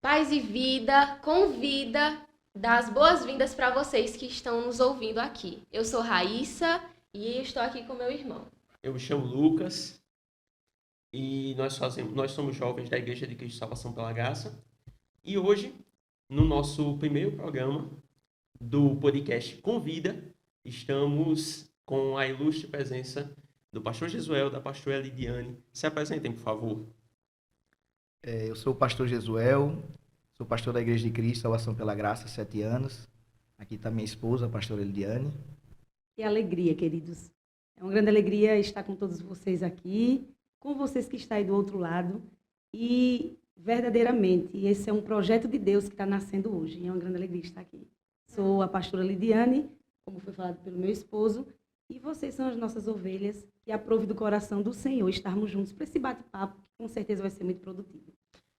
Paz e vida, convida, dá as boas-vindas para vocês que estão nos ouvindo aqui. Eu sou Raíssa e estou aqui com meu irmão. Eu me chamo Lucas e nós somos jovens da Igreja de Cristo Salvação pela Graça. E hoje, no nosso primeiro programa do podcast Convida, estamos com a ilustre presença do pastor Jesuel, da pastora Lidiane. Se apresentem, por favor. Eu sou o pastor Jesuel, sou pastor da Igreja de Cristo Salvação pela Graça há 7 anos. Aqui está minha esposa, a pastora Lidiane. Que alegria, queridos. É uma grande alegria estar com todos vocês aqui, com vocês que estão aí do outro lado. E, verdadeiramente, esse é um projeto de Deus que está nascendo hoje. E é uma grande alegria estar aqui. Sou a pastora Lidiane, como foi falado pelo meu esposo, e vocês são as nossas ovelhas, que aprove do coração do Senhor estarmos juntos para esse bate-papo, que com certeza vai ser muito produtivo.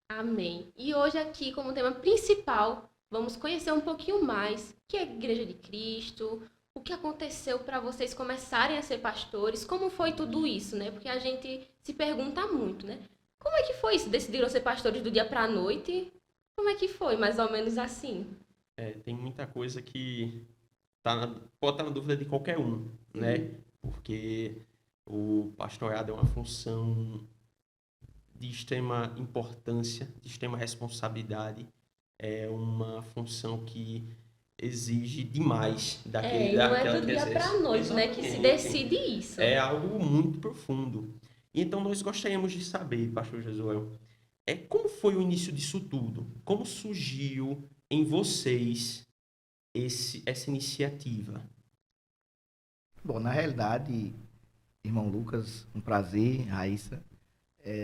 Amém. E hoje aqui, como tema principal, vamos conhecer um pouquinho mais o que é a Igreja de Cristo, o que aconteceu para vocês começarem a ser pastores, como foi tudo isso, né? Porque a gente se pergunta muito, né? Como é que foi isso? Decidiram ser pastores do dia para a noite? Como é que foi, mais ou menos assim? Tem muita coisa que pode estar na dúvida de qualquer um, né? Porque o pastorado é uma função de extrema importância, de extrema responsabilidade. É uma função que exige demais Não daquela é do que dia exerce. para a noite, né, que se decide isso. É algo muito profundo. Então nós gostaríamos de saber, pastor Jesuel, como foi o início disso tudo? Como surgiu em vocês essa iniciativa? Bom, na realidade, irmão Lucas, um prazer, Raíssa.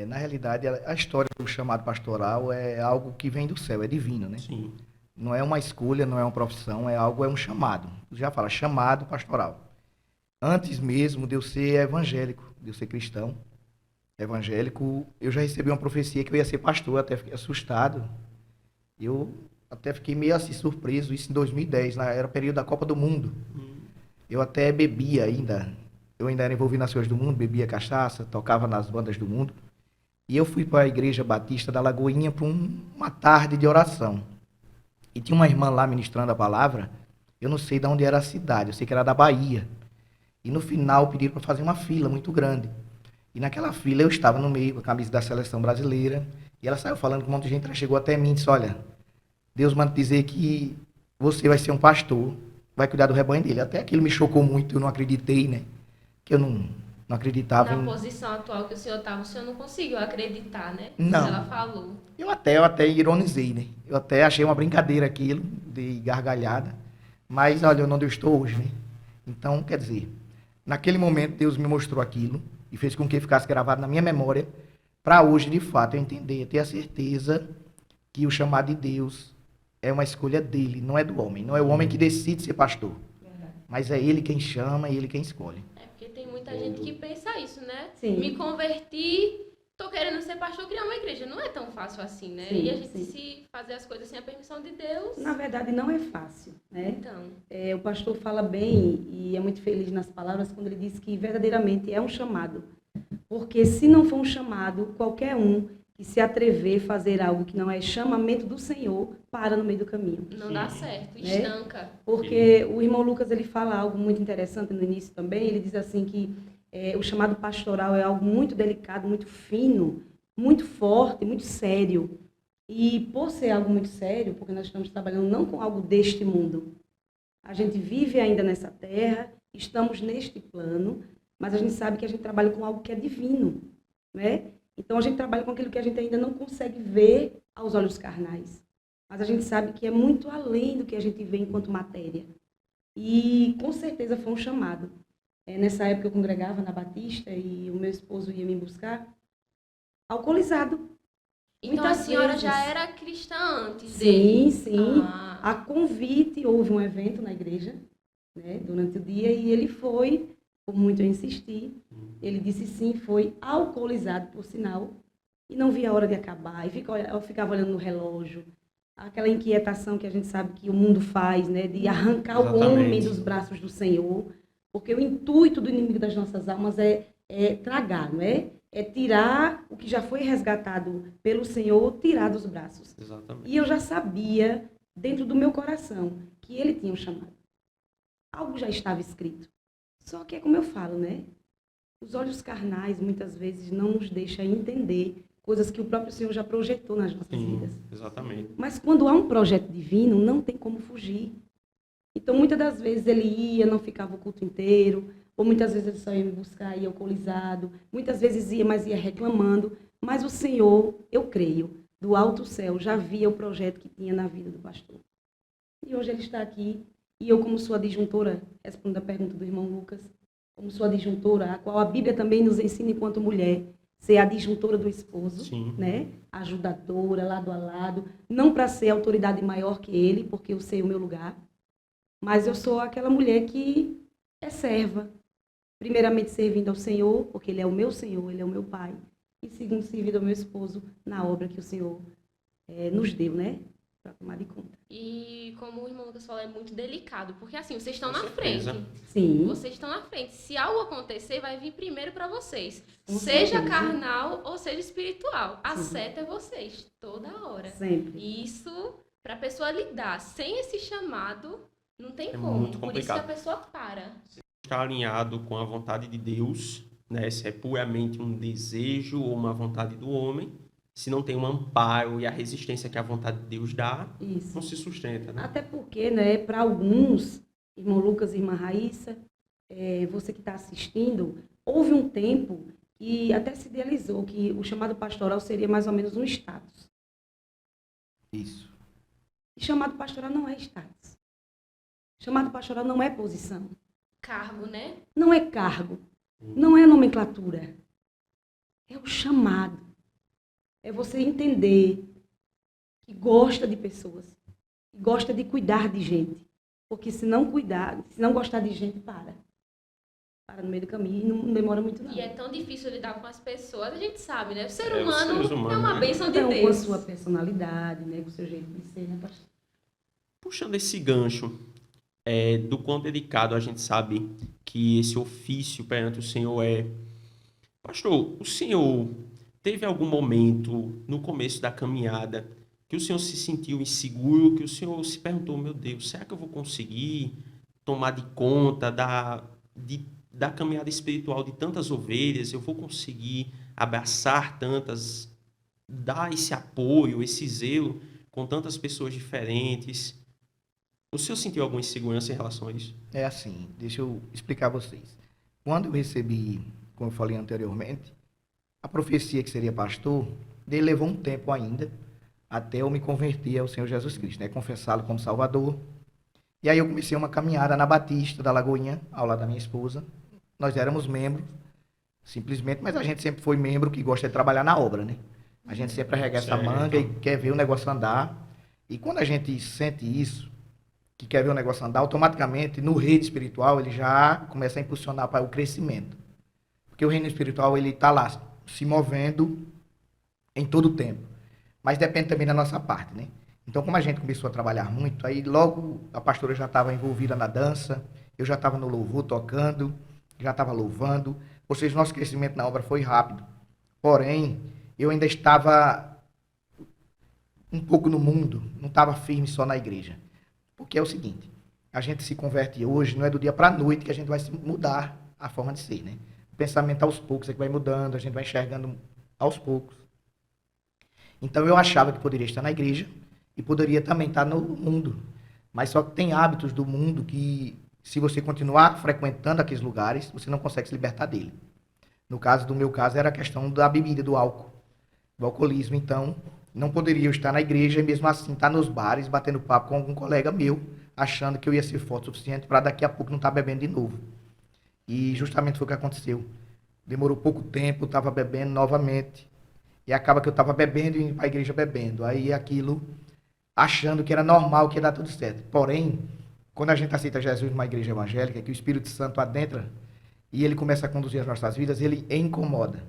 Na realidade, a história do chamado pastoral é algo que vem do céu, é divino, né? Sim. Não é uma escolha, não é uma profissão, é um chamado. Já fala, chamado pastoral. Antes mesmo de eu ser evangélico, de eu ser cristão, evangélico, eu já recebi uma profecia que eu ia ser pastor, até fiquei assustado. Eu até fiquei meio assim surpreso, isso em 2010, era o período da Copa do Mundo. Eu até bebia ainda, eu ainda era envolvido nas coisas do mundo, bebia cachaça, tocava nas bandas do mundo. E eu fui para a Igreja Batista da Lagoinha para uma tarde de oração. E tinha uma irmã lá ministrando a palavra, eu não sei de onde era a cidade, eu sei que era da Bahia. E no final pediram para fazer uma fila muito grande. E naquela fila eu estava no meio com a camisa da seleção brasileira, e ela saiu falando com um monte de gente, ela chegou até mim e disse, olha, Deus manda dizer que você vai ser um pastor, vai cuidar do rebanho dele. Até aquilo me chocou muito, eu não acreditei, né? Que eu não acreditava Na posição atual que o senhor estava, o senhor não conseguiu acreditar, né? Não. Ela falou. Eu até ironizei, né? Eu até achei uma brincadeira aquilo, de gargalhada. Mas olha onde eu estou hoje, né? Então, quer dizer, naquele momento Deus me mostrou aquilo e fez com que ficasse gravado na minha memória para hoje, de fato, eu entender, ter a certeza que o chamado de Deus é uma escolha dele, não é do homem. Não é o homem que decide ser pastor. Verdade. Mas é ele quem chama e ele quem escolhe. Porque tem muita gente que pensa isso, né? Sim. Me converti, tô querendo ser pastor, criar uma igreja. Não é tão fácil assim, né? Sim, E a gente sim. se fazer as coisas sem a permissão de Deus. Na verdade, não é fácil, né? Então, O pastor fala bem e é muito feliz nas palavras quando ele diz que verdadeiramente é um chamado. Porque se não for um chamado, qualquer um que se atrever a fazer algo que não é chamamento do Senhor, para no meio do caminho. não dá certo, Né? estanca. Porque o irmão Lucas ele fala algo muito interessante no início também. Ele diz assim que o chamado pastoral é algo muito delicado, muito fino, muito forte, muito sério. E por ser algo muito sério, porque nós estamos trabalhando não com algo deste mundo. A gente vive ainda nessa terra, estamos neste plano, mas a gente sabe que a gente trabalha com algo que é divino, né? Então a gente trabalha com aquilo que a gente ainda não consegue ver aos olhos carnais. Mas a gente sabe que é muito além do que a gente vê enquanto matéria. E com certeza foi um chamado. Nessa época eu congregava na Batista e o meu esposo ia me buscar alcoolizado. Então Muitas a senhora vezes. já era cristã antes dele? Sim, sim. Ah, A convite, houve um evento na igreja, né, durante o dia, e ele foi, por muito eu insistir, ele disse sim, foi alcoolizado, por sinal, e não via a hora de acabar, e eu ficava olhando no relógio, aquela inquietação que a gente sabe que o mundo faz, né, de arrancar o Exatamente. homem dos braços do Senhor, porque o intuito do inimigo das nossas almas é tragar, não é? é tirar o que já foi resgatado pelo Senhor, tirar dos braços. Exatamente. E eu já sabia, dentro do meu coração, que ele tinha um chamado. Algo já estava escrito. Só que é como eu falo, né? Os olhos carnais, muitas vezes, não nos deixam entender coisas que o próprio Senhor já projetou nas nossas vidas. Exatamente. Mas quando há um projeto divino, não tem como fugir. Então, muitas das vezes ele ia, não ficava o culto inteiro, ou muitas vezes ele só ia me buscar, ia alcoolizado, muitas vezes ia, mas ia reclamando. Mas o Senhor, eu creio, do alto céu, já via o projeto que tinha na vida do pastor. E hoje ele está aqui, e eu, como sua adjuntora, respondo a pergunta do irmão Lucas, como sua adjuntora, a qual a Bíblia também nos ensina enquanto mulher, ser a adjuntora do esposo, Sim. né? Ajudadora, lado a lado, não para ser autoridade maior que ele, porque eu sei o meu lugar, mas eu sou aquela mulher que é serva, primeiramente servindo ao Senhor, porque Ele é o meu Senhor, Ele é o meu Pai, e segundo, servindo ao meu esposo na obra que o Senhor nos deu, né? Para tomar de conta. E como o irmão Lucas falou, é muito delicado, porque assim, vocês estão Com na certeza. frente. Sim. Vocês estão na frente. Se algo acontecer, vai vir primeiro para vocês. Com Seja certeza. carnal ou seja espiritual. A Sim. seta é vocês, toda hora. Sempre. E isso, para a pessoa lidar sem esse chamado, não tem É como. muito Por isso que a complicado. pessoa para. Estar alinhado com a vontade de Deus, né? Se é puramente um desejo ou uma vontade do homem, se não tem um amparo e a resistência que a vontade de Deus dá, Isso. não se sustenta, né? Até porque, né, para alguns, irmão Lucas e irmã Raíssa, você que está assistindo, houve um tempo que até se idealizou que o chamado pastoral seria mais ou menos um status. Isso. E chamado pastoral não é status. Chamado pastoral não é posição. Cargo, né? Não é cargo. Não é nomenclatura. É o chamado. É você entender que gosta de pessoas. Que gosta de cuidar de gente. Porque se não cuidar, se não gostar de gente, para. Para no meio do caminho e não demora muito não. E é tão difícil lidar com as pessoas, a gente sabe, né? O ser É, os humano seres humanos, é uma né? bênção de Cada um com a Deus. sua personalidade, né? Com o seu jeito de ser, né, pastor? Puxando esse gancho do quão delicado a gente sabe que esse ofício perante o Senhor é. Pastor, o senhor teve algum momento no começo da caminhada que o senhor se sentiu inseguro, que o senhor se perguntou, meu Deus, será que eu vou conseguir tomar de conta da caminhada espiritual de tantas ovelhas? Eu vou conseguir abraçar tantas, dar esse apoio, esse zelo com tantas pessoas diferentes? O senhor sentiu alguma insegurança em relação a isso? É assim, deixa eu explicar a vocês. Quando eu recebi, como eu falei anteriormente, a profecia que seria pastor, ele levou um tempo ainda até eu me converter ao Senhor Jesus Cristo, né? Confessá-lo como Salvador. E aí eu comecei uma caminhada na Batista da Lagoinha, ao lado da minha esposa. Nós éramos membros, simplesmente, mas a gente sempre foi membro que gosta de trabalhar na obra, né? A gente sempre arregaça a Certo. manga e quer ver o negócio andar. E quando a gente sente isso, que quer ver o negócio andar, automaticamente, no reino espiritual, ele já começa a impulsionar para o crescimento. Porque o reino espiritual, ele está lá, se movendo em todo o tempo. Mas depende também da nossa parte, né? Então, como a gente começou a trabalhar muito, aí logo a pastora já estava envolvida na dança, eu já estava no louvor tocando, já estava louvando, ou seja, nosso crescimento na obra foi rápido. Porém, eu ainda estava um pouco no mundo, não estava firme só na igreja. Porque é o seguinte, a gente se converte hoje, não é do dia para a noite que a gente vai mudar a forma de ser, né? O pensamento aos poucos é que vai mudando, a gente vai enxergando aos poucos. Então eu achava que poderia estar na igreja e poderia também estar no mundo. Mas só que tem hábitos do mundo que, se você continuar frequentando aqueles lugares, você não consegue se libertar dele. No caso do meu caso, era a questão da bebida, do álcool, do alcoolismo. Então, não poderia eu estar na igreja e mesmo assim estar nos bares, batendo papo com algum colega meu, achando que eu ia ser forte o suficiente para daqui a pouco não estar bebendo de novo. E justamente foi o que aconteceu. Demorou pouco tempo, eu estava bebendo novamente. E acaba que eu estava bebendo e indo para a igreja bebendo. Aí aquilo, achando que era normal, que ia dar tudo certo. Porém, quando a gente aceita Jesus numa igreja evangélica, que o Espírito Santo adentra e ele começa a conduzir as nossas vidas, ele incomoda.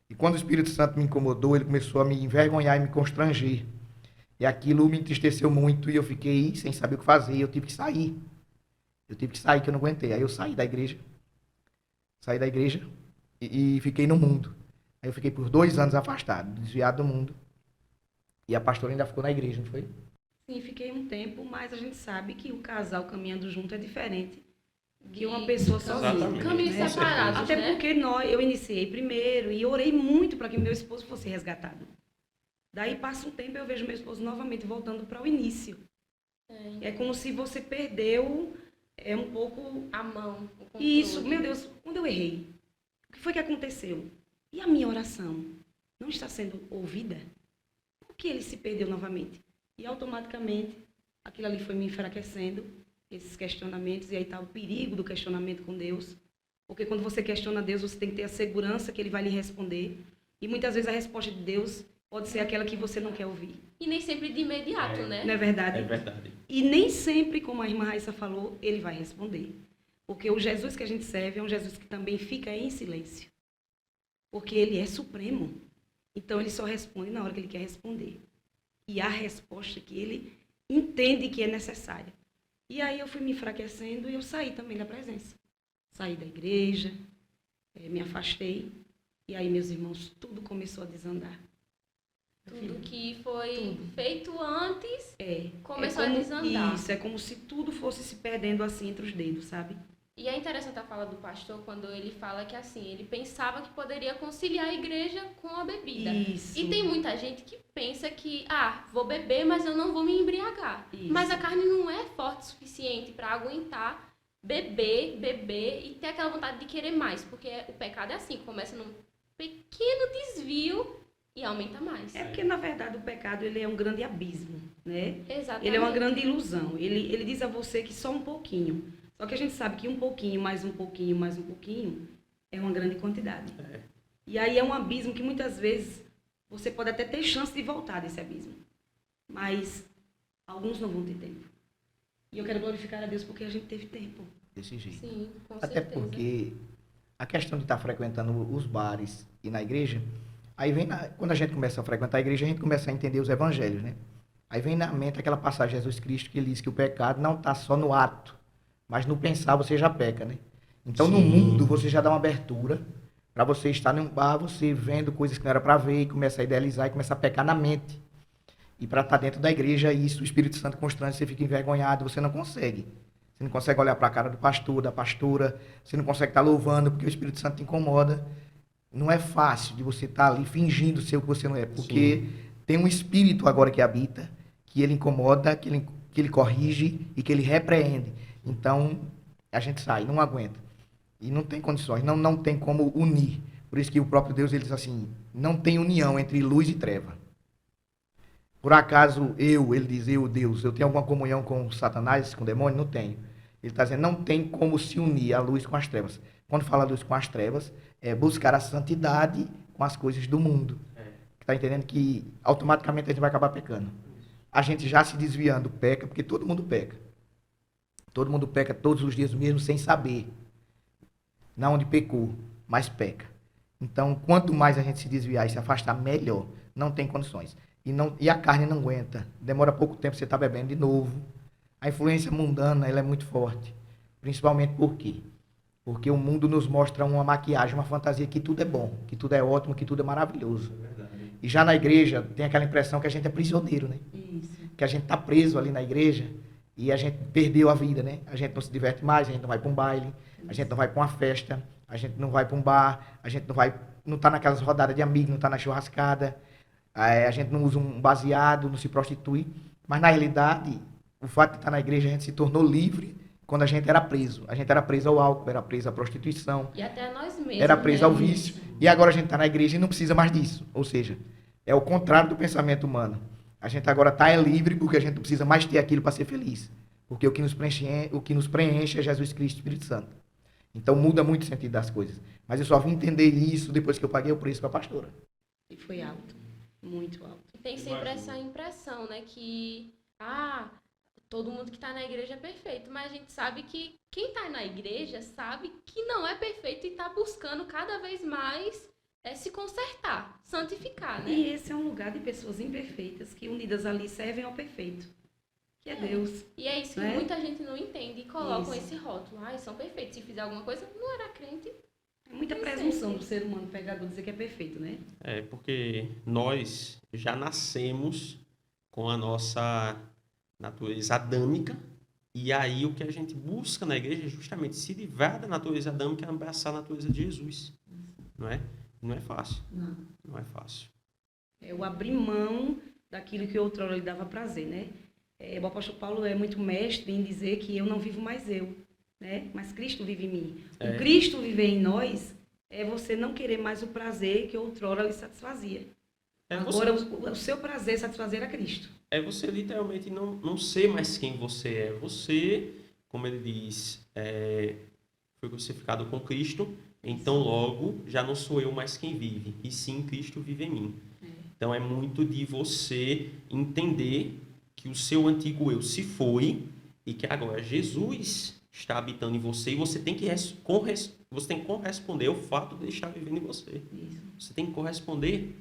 E quando o Espírito Santo me incomodou, ele começou a me envergonhar e me constranger. E aquilo me entristeceu muito e eu fiquei sem saber o que fazer. Eu tive que sair. Que eu não aguentei. Aí eu saí da igreja. E fiquei no mundo. Aí eu fiquei por 2 anos afastado, desviado do mundo. E a pastora ainda ficou na igreja, não foi? Sim, fiquei um tempo, mas a gente sabe que o casal caminhando junto é diferente que uma E pessoa sozinha. Exatamente. caminhos né? separados, Até né? porque eu iniciei primeiro e orei muito para que meu esposo fosse resgatado. Daí passa um tempo e eu vejo meu esposo novamente voltando para o início. É como se você perdeu um pouco A mão, o controle. isso. Meu Deus, quando eu errei, o que foi que aconteceu? E a minha oração não está sendo ouvida? Por que ele se perdeu novamente? E automaticamente aquilo ali foi me enfraquecendo, esses questionamentos, e aí está o perigo do questionamento com Deus. Porque quando você questiona Deus, você tem que ter a segurança que ele vai lhe responder. E muitas vezes a resposta de Deus pode ser aquela que você não quer ouvir. E nem sempre de imediato, Não né? é verdade? É verdade. E nem sempre, como a irmã Raíssa falou, ele vai responder. Porque o Jesus que a gente serve é um Jesus que também fica em silêncio. Porque ele é supremo. Então ele só responde na hora que ele quer responder. E a resposta que ele entende que é necessária. E aí eu fui me enfraquecendo e eu saí também da presença. Saí da igreja, me afastei. E aí, meus irmãos, tudo começou a desandar. Tudo que foi feito antes começou como, a desandar. Isso, é como se tudo fosse se perdendo assim entre os dedos, sabe? E é interessante a fala do pastor quando ele fala que assim, ele pensava que poderia conciliar a igreja com a bebida. Isso. E tem muita gente que pensa que, vou beber, mas eu não vou me embriagar. Isso. Mas a carne não é forte o suficiente para aguentar beber e ter aquela vontade de querer mais. Porque o pecado é assim, começa num pequeno desvio e aumenta mais. É porque, na verdade, o pecado ele é um grande abismo, né? Exatamente. Ele é uma grande ilusão. Ele diz a você que só um pouquinho. Só que a gente sabe que um pouquinho, mais um pouquinho, mais um pouquinho, é uma grande quantidade. É. E aí é um abismo que muitas vezes você pode até ter chance de voltar desse abismo. Mas alguns não vão ter tempo. E eu quero glorificar a Deus porque a gente teve tempo. Desse jeito. Sim, com Até certeza. porque a questão de estar frequentando os bares e na igreja, aí vem, quando a gente começa a frequentar a igreja, a gente começa a entender os evangelhos, né? Aí vem na mente aquela passagem de Jesus Cristo que ele diz que o pecado não está só no ato, mas no pensar você já peca, né? Então no mundo você já dá uma abertura para você estar num bar, você vendo coisas que não era para ver e começa a idealizar e começa a pecar na mente. E para estar dentro da igreja, isso, o Espírito Santo constrange, você fica envergonhado, você não consegue. Você não consegue olhar para a cara do pastor, da pastora, você não consegue estar louvando porque o Espírito Santo te incomoda. Não é fácil de você estar ali fingindo ser o que você não é, porque tem um espírito agora que habita, que ele incomoda, que ele corrige e que ele repreende. Então, a gente sai, não aguenta. E não tem condições, não tem como unir. Por isso que o próprio Deus ele diz assim, não tem união entre luz e treva. Por acaso ele diz, Deus, eu tenho alguma comunhão com Satanás, com o demônio? Não tenho. Ele está dizendo, não tem como se unir a luz com as trevas. Quando fala luz com as trevas, é buscar a santidade com as coisas do mundo. Está entendendo que automaticamente a gente vai acabar pecando. A gente já se desviando peca, porque todo mundo peca. Todo mundo peca todos os dias mesmo sem saber. Não onde pecou, mas peca. Então, quanto mais a gente se desviar e se afastar, melhor. Não tem condições. E a carne não aguenta. Demora pouco tempo, você está bebendo de novo. A influência mundana ela é muito forte. Principalmente por quê? Porque o mundo nos mostra uma maquiagem, uma fantasia que tudo é bom, que tudo é ótimo, que tudo é maravilhoso. E já na igreja tem aquela impressão que a gente é prisioneiro, né? Isso. Que a gente está preso ali na igreja e a gente perdeu a vida, né? A gente não se diverte mais, a gente não vai para um baile, a gente não vai para uma festa, a gente não vai para um bar, a gente não está naquelas rodadas de amigos, não está na churrascada, a gente não usa um baseado, não se prostitui. Mas na realidade, o fato de estar na igreja, a gente se tornou livre quando a gente era preso. A gente era preso ao álcool, era preso à prostituição, E até nós mesmos. era preso né? ao vício. E agora a gente está na igreja e não precisa mais disso. Ou seja, é o contrário do pensamento humano. A gente agora está livre porque a gente não precisa mais ter aquilo para ser feliz. Porque o que nos preenche é Jesus Cristo, Espírito Santo. Então muda muito o sentido das coisas. Mas eu só vim entender isso depois que eu paguei o preço para a pastora. E foi alto, muito alto. E tem sempre essa impressão, né, que todo mundo que está na igreja é perfeito, mas a gente sabe que quem está na igreja sabe que não é perfeito e está buscando cada vez mais se consertar, santificar, né? E esse é um lugar de pessoas imperfeitas que unidas ali servem ao perfeito, que é Deus. E é isso que Né? muita gente não entende e colocam Isso. esse rótulo. São perfeitos. Se fizer alguma coisa, não era crente. É muita presunção do ser humano pecador dizer que é perfeito, né? É porque nós já nascemos com a nossa natureza adâmica, e aí o que a gente busca na igreja é justamente se livrar da natureza adâmica e abraçar a natureza de Jesus. Não é? Não é fácil. Não. Não é fácil. É o abrir mão daquilo que outrora lhe dava prazer, né? O apóstolo Paulo é muito mestre em dizer que eu não vivo mais eu, né? Mas Cristo vive em mim. É. O Cristo viver em nós é você não querer mais o prazer que outrora lhe satisfazia. Agora, o seu prazer satisfazer a Cristo. É você literalmente não ser mais quem você é. Você, como ele diz, foi crucificado com Cristo, então logo já não sou eu mais quem vive, e sim Cristo vive em mim. Então é muito de você entender que o seu antigo eu se foi e que agora Jesus está habitando em você, e você tem que corresponder ao fato de ele estar vivendo em você. Isso. Você tem que corresponder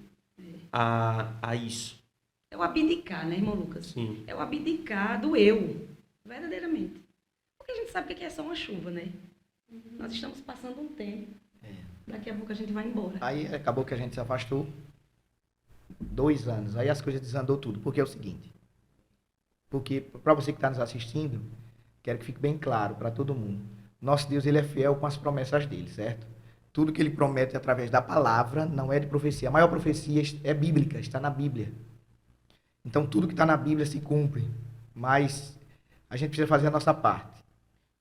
a isso. É o abdicar, né, irmão Lucas? Sim. É o abdicar do eu, verdadeiramente. Porque a gente sabe que é só uma chuva, né? Nós estamos passando um tempo. Daqui a pouco a gente vai embora. Aí acabou que a gente se afastou 2 anos. Aí as coisas desandou tudo. Porque é o seguinte. Porque, para você que está nos assistindo, quero que fique bem claro para todo mundo. Nosso Deus, ele é fiel com as promessas dele, certo? Tudo que ele promete através da palavra não é de profecia. A maior profecia é bíblica, está na Bíblia. Então, tudo que está na Bíblia se cumpre. Mas a gente precisa fazer a nossa parte.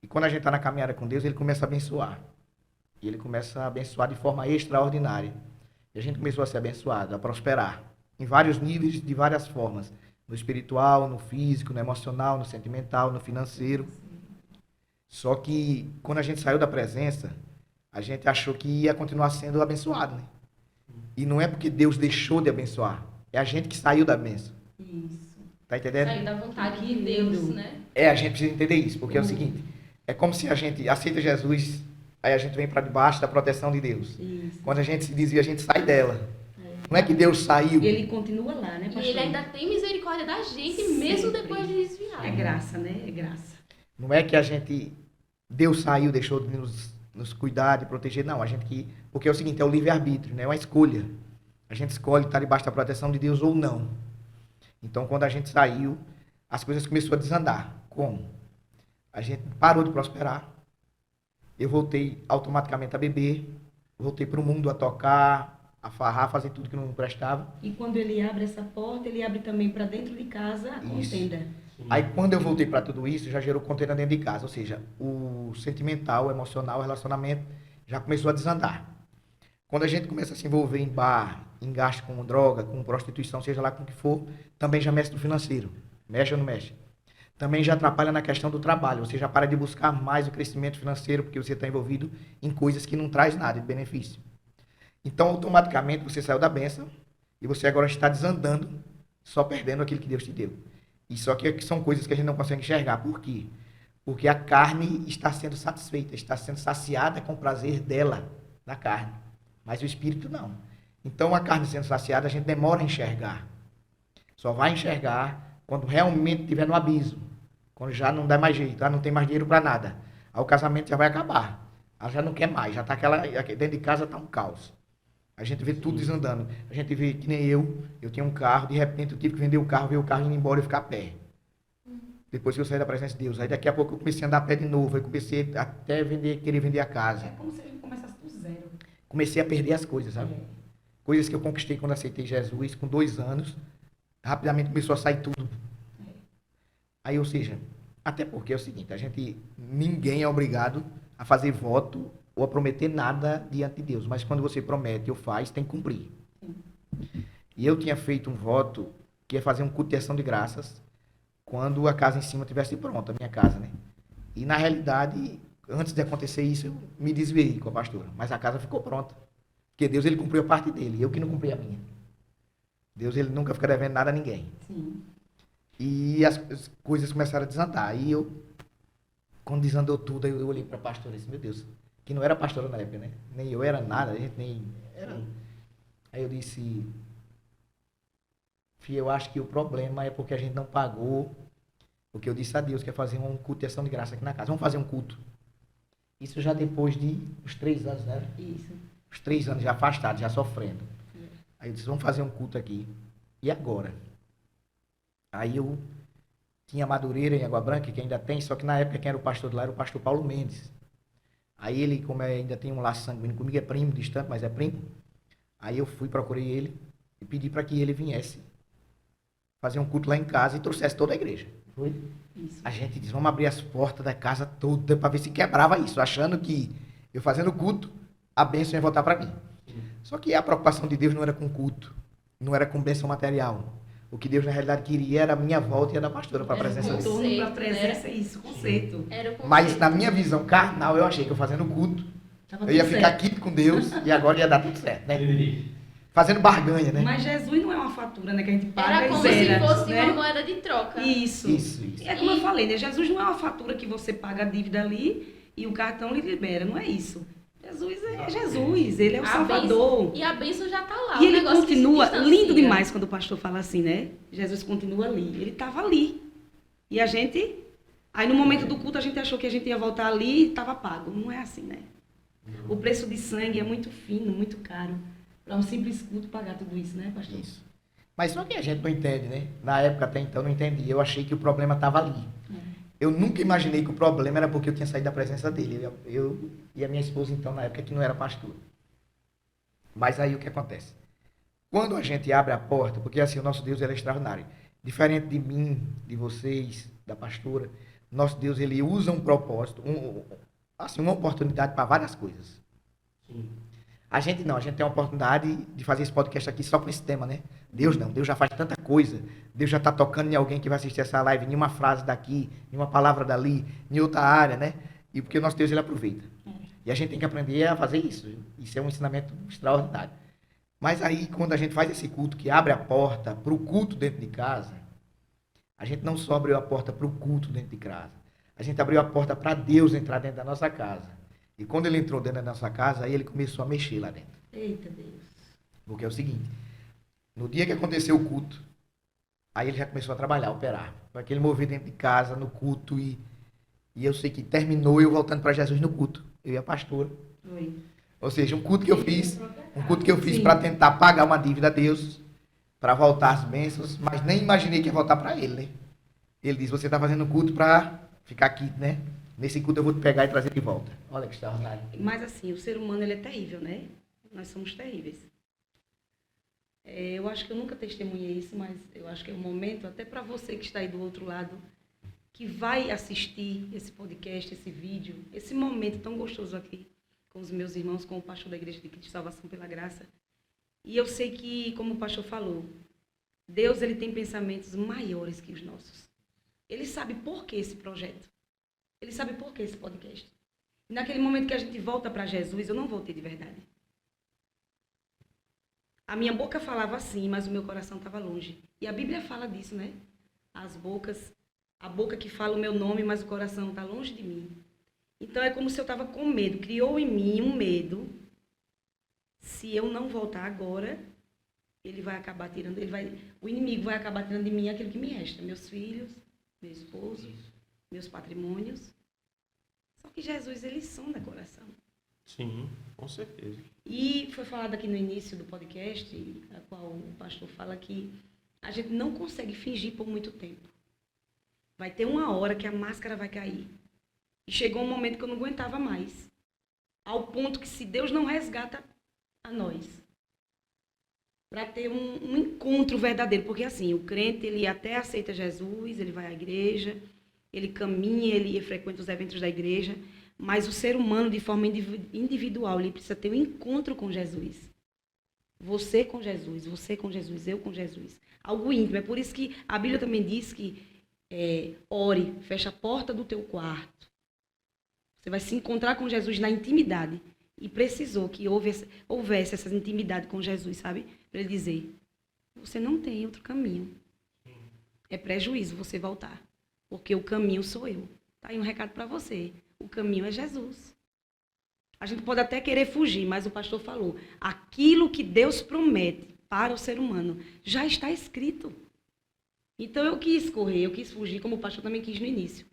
E quando a gente está na caminhada com Deus, ele começa a abençoar. E ele começa a abençoar de forma extraordinária. E a gente começou a ser abençoado, a prosperar. Em vários níveis, de várias formas. No espiritual, no físico, no emocional, no sentimental, no financeiro. Só que quando a gente saiu da presença, a gente achou que ia continuar sendo abençoado, né? E não é porque Deus deixou de abençoar. É a gente que saiu da bênção. Isso. Tá entendendo? Saindo da vontade Que de Deus, lindo. né? A gente precisa entender isso, porque é o seguinte, é como se a gente aceita Jesus, aí a gente vem para debaixo da proteção de Deus. Isso. Quando a gente se desvia, a gente sai dela. Não é que Deus saiu. E ele continua lá, né, E pastor? ele ainda tem misericórdia da gente, Sempre. mesmo depois de desviar. É graça, né? É graça. Não é que a gente, Deus saiu, deixou de nos cuidar, de proteger, não. A gente que, porque é o seguinte, é o livre-arbítrio, né? É uma escolha. A gente escolhe estar debaixo da proteção de Deus ou não. Então, quando a gente saiu, as coisas começaram a desandar. Como? A gente parou de prosperar. Eu voltei automaticamente a beber. Voltei para o mundo a tocar, a farrar, fazer tudo que não prestava. E quando ele abre essa porta, ele abre também para dentro de casa a Isso. contenda. Aí, quando eu voltei para tudo isso, já gerou contenda dentro de casa. Ou seja, o sentimental, o emocional, o relacionamento já começou a desandar. Quando a gente começa a se envolver em bar, em gasto com droga, com prostituição, seja lá com o que for, também já mexe no financeiro. Mexe ou não mexe? Também já atrapalha na questão do trabalho. Você já para de buscar mais o crescimento financeiro porque você está envolvido em coisas que não traz nada de benefício. Então, automaticamente, você saiu da bênção e você agora está desandando, só perdendo aquilo que Deus te deu. E só que são coisas que a gente não consegue enxergar. Por quê? Porque a carne está sendo satisfeita, está sendo saciada com o prazer dela, da carne. Mas o espírito não. Então, a carne sendo saciada, a gente demora a enxergar. Só vai enxergar quando realmente estiver no abismo. Quando já não dá mais jeito, já não tem mais dinheiro para nada. Aí o casamento já vai acabar. Ela já não quer mais, já está dentro de casa está um caos. A gente vê tudo desandando. A gente vê que nem eu tinha um carro, de repente eu tive que vender o carro, ver o carro indo embora e ficar a pé. Depois que eu saí da presença de Deus. Aí daqui a pouco eu comecei a andar a pé de novo, aí comecei até querer vender a casa. É como se ele começasse do zero. Comecei a perder as coisas, sabe? Coisas que eu conquistei quando aceitei Jesus, com 2 anos, rapidamente começou a sair tudo. Aí, ou seja, até porque é o seguinte, ninguém é obrigado a fazer voto ou a prometer nada diante de Deus, mas quando você promete ou faz, tem que cumprir. E eu tinha feito um voto que ia fazer um culto de ação de graças quando a casa em cima estivesse pronta, a minha casa, né? E na realidade, antes de acontecer isso, eu me desviei com a pastora, mas a casa ficou pronta. Porque Deus, ele cumpriu a parte dele, eu que não cumpri a minha. Deus, ele nunca fica devendo nada a ninguém. Sim. E as coisas começaram a desandar. Aí quando desandou tudo, eu olhei para a pastora e disse, meu Deus, que não era pastora na época, né? Nem eu era nada, a gente nem era. Aí eu disse, filha, eu acho que o problema é porque a gente não pagou, porque eu disse a Deus que ia fazer um culto de ação de graça aqui na casa. Vamos fazer um culto. Isso já depois de uns 3 anos, né? Isso. Uns 3 anos já afastado, já sofrendo. Aí eu disse, vamos fazer um culto aqui. E agora? Aí eu tinha Madureira em Água Branca, que ainda tem, só que na época quem era o pastor de lá era o pastor Paulo Mendes. Aí ele, como ainda tem um laço sanguíneo comigo, é primo distante, mas é primo. Aí eu fui, procurei ele e pedi para que ele viesse fazer um culto lá em casa e trouxesse toda a igreja. Foi? Isso. A gente disse, vamos abrir as portas da casa toda para ver se quebrava isso, achando que eu fazendo culto, a bênção ia voltar para mim. Só que a preocupação de Deus não era com culto, não era com bênção material. O que Deus na realidade queria era a minha volta e a da pastora para a Era presença dele. Retorno Conceito, para a presença, isso, conceito. Era o conceito. Mas na minha visão carnal, eu achei que eu fazendo culto, Tava eu ia tudo ficar certo. aqui com Deus e agora ia dar tudo certo, né? Fazendo barganha, né? Mas Jesus não é uma fatura, né, que a gente paga Era e como zera, se fosse né? uma moeda de troca. Isso. Isso. É como eu falei, né? Jesus não é uma fatura que você paga a dívida ali e o cartão lhe libera, não é isso. Jesus é Jesus, ele é o A Salvador. E a bênção já tá lá. E o ele negócio que se continua, distancia. lindo demais quando o pastor fala assim, né? Jesus continua ali. Ele estava ali. E a gente, aí no momento do culto a gente achou que a gente ia voltar ali e estava pago. Não é assim, né? O preço de sangue é muito fino, muito caro. Para um simples culto pagar tudo isso, né, pastor? Isso. Mas só que a gente não entende, né? Na época até então não entendi. Eu achei que o problema estava ali. Eu nunca imaginei que o problema era porque eu tinha saído da presença dele. Eu e a minha esposa, então, na época, que não era pastor. Mas aí o que acontece? Quando a gente abre a porta, porque assim, o nosso Deus ele é extraordinário. Diferente de mim, de vocês, da pastora, nosso Deus ele usa um propósito, assim, uma oportunidade para várias coisas. Sim. A gente não, a gente tem a oportunidade de fazer esse podcast aqui só com esse tema, né? Deus não, Deus já faz tanta coisa. Deus já está tocando em alguém que vai assistir essa live, em uma frase daqui, em uma palavra dali, em outra área, né? E porque o nosso Deus ele aproveita. E a gente tem que aprender a fazer isso. Isso é um ensinamento extraordinário. Mas aí, quando a gente faz esse culto que abre a porta para o culto dentro de casa, a gente não só abriu a porta para o culto dentro de casa. A gente abriu a porta para Deus entrar dentro da nossa casa. E quando ele entrou dentro da nossa casa, aí ele começou a mexer lá dentro. Eita Deus. Porque é o seguinte, no dia que aconteceu o culto, aí ele já começou a trabalhar, a operar. Foi aquele mover dentro de casa, no culto, e eu sei que terminou eu voltando para Jesus no culto. Eu e a pastora. Foi. Ou seja, um culto que eu fiz Sim. para tentar pagar uma dívida a Deus, para voltar as bênçãos, mas nem imaginei que ia voltar para ele, né? Ele disse, você está fazendo um culto para ficar aqui, né? Nesse culto eu vou te pegar e trazer de volta. Olha que extraordinário. Mas assim, o ser humano ele é terrível, né? Nós somos terríveis. Eu acho que eu nunca testemunhei isso, mas eu acho que é um momento, até para você que está aí do outro lado, que vai assistir esse podcast, esse vídeo, esse momento tão gostoso aqui, com os meus irmãos, com o pastor da Igreja de Cristo Salvação pela Graça. E eu sei que, como o pastor falou, Deus ele tem pensamentos maiores que os nossos. Ele sabe por que esse projeto. Ele sabe por que esse podcast. E naquele momento que a gente volta para Jesus, eu não voltei de verdade. A minha boca falava assim, mas o meu coração estava longe. E a Bíblia fala disso, né? A boca que fala o meu nome, mas o coração está longe de mim. Então é como se eu estava com medo. Criou em mim um medo. Se eu não voltar agora, ele vai acabar tirando, o inimigo vai acabar tirando de mim aquilo que me resta. Meus filhos, meu esposo, meus patrimônios. Só que Jesus, ele sonda coração. Sim, com certeza. E foi falado aqui no início do podcast, a qual o pastor fala que a gente não consegue fingir por muito tempo. Vai ter uma hora que a máscara vai cair. E chegou um momento que eu não aguentava mais. Ao ponto que se Deus não resgata a nós, para ter um encontro verdadeiro. Porque assim, o crente, ele até aceita Jesus, ele vai à igreja, ele caminha, ele frequenta os eventos da igreja, mas o ser humano, de forma individual, ele precisa ter um encontro com Jesus. Você com Jesus, eu com Jesus. Algo íntimo. É por isso que a Bíblia também diz que ore, fecha a porta do teu quarto. Você vai se encontrar com Jesus na intimidade. E precisou que houvesse essa intimidade com Jesus, sabe? Para ele dizer, você não tem outro caminho. É prejuízo você voltar. Porque o caminho sou eu. Tá aí um recado para você. O caminho é Jesus. A gente pode até querer fugir, mas o pastor falou, aquilo que Deus promete para o ser humano já está escrito. Então eu quis correr, eu quis fugir, como o pastor também quis no início.